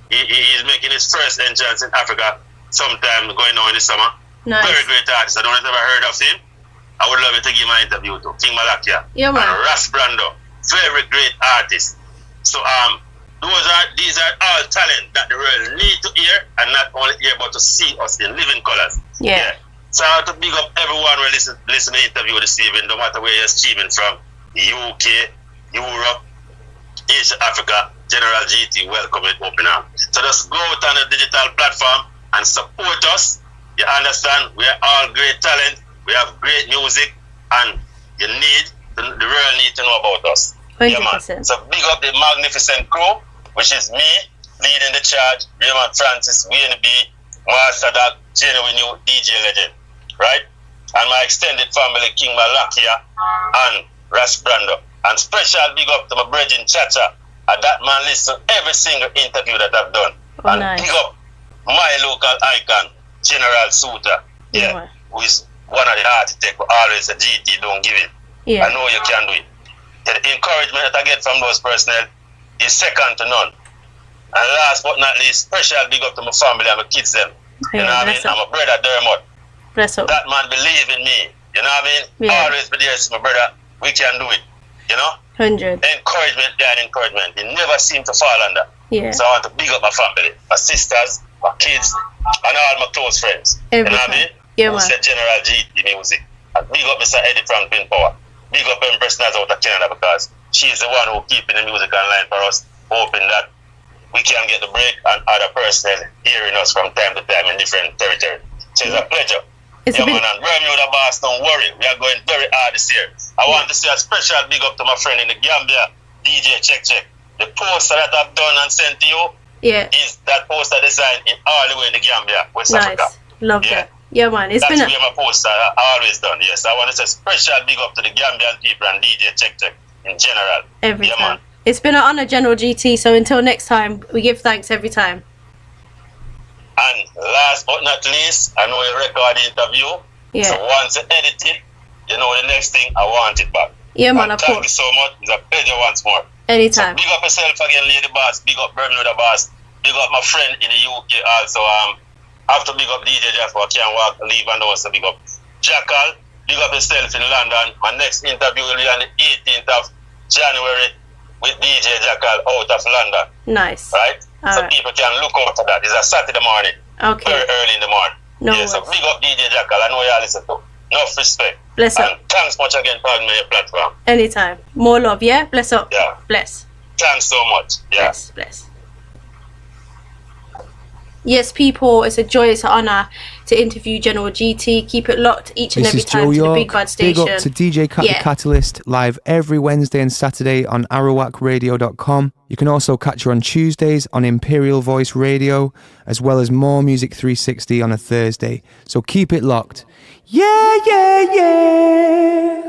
He's making his first entrance in Africa sometime going on in the summer. Nice. Very great artist. I don't know if you've ever heard of him. I would love you to give my interview to King Malakia. Yeah, man. And Ras Brando. Very great artist. So these are all talent that the world need to hear, and not only hear but to see us in living colors. Yeah. So I want to big up everyone who listen to the interview this evening, no matter where you're streaming from, the UK, Europe, Asia, Africa. General GT welcome with open arms. So just go out on the digital platform and support us. You understand? We are all great talent. We have great music, and the world need to know about us. 100%. Yeah, man. So big up the magnificent crew, which is me leading the charge. Raymond Francis, Wayne B, Master Dog, genuine new DJ legend, right? And my extended family, King Malakia and Ras Brando. And special big up to my brethren Chacha. And that man listen to every single interview that I've done. Oh, and nice. big up my local icon, General Suter. Yeah. Who is one of the architects who always a GT, don't give it. Yeah. I know you can do it. The encouragement that I get from those personnel is second to none. And last but not least, special big up to my family and my kids them. You know what I mean? And my brother Dermot. Bless up. That man believe in me. You know what I mean? Yeah. Always be there, my brother. We can do it. You know? 100. Encouragement behind encouragement. They never seem to fall under. Yeah. So I want to big up my family, my sisters, my kids, and all my close friends. Everything. You know what I mean? Yeah, Who man. said General GT music. And big up Mr. Eddie Franklin Power. Big up Empress Naz out of Canada, because she's the one who keeping the music online for us, hoping that we can get the break and other personnel hearing us from time to time in different territories. So it's a pleasure. It's Yeah, a bit- man, and Bermuda boss, don't worry. We are going very hard this year. I want to say a special big up to my friend in the Gambia, DJ Check. The poster that I've done and sent to you Yeah. is that poster design in all the way in the Gambia, West Nice. Africa. Love Yeah. that. Yeah, man. It's That's been a where my poster I always done. Yes, I want to say special big up to the Gambian people and DJ Check in general. every Yeah, time. man. It's been an honor, General GT. So until next time, we give thanks every time. And last but not least, I know you record the interview. Yeah. So once you edit it, you know the next thing, I want it back. Yeah, man. And Of thank you course. so much. It's a pleasure once more. Anytime. So big up yourself again, Lady Boss. Big up Bermuda Boss. Big up my friend in the UK also. After big up DJ Jeff, I can't walk, leave, and also big up Jackal. Big up yourself in London. My next interview will be on the 18th of January with DJ Jackal out of London. Nice. Right? All So right. people can look out for that. It's a Saturday morning. Okay. Very early in the morning. No Yeah, so worries. big up DJ Jackal. I know y'all listen to. Enough respect. Bless and up. thanks much again for having me on your platform. Anytime. More love. Yeah. Bless up. Yeah. Bless. Thanks so much. Yeah. Bless. Yes, people, it's a joy, it's an honour to interview General GT. Keep it locked each and This every is time Joe to York. the Big Bad Station. Big up to DJ Kat the Yeah. Kat-A-Lyst, live every Wednesday and Saturday on arawakradio.com. You can also catch her on Tuesdays on Imperial Voice Radio, as well as More Music 360 on a Thursday. So keep it locked. Yeah, yeah, yeah.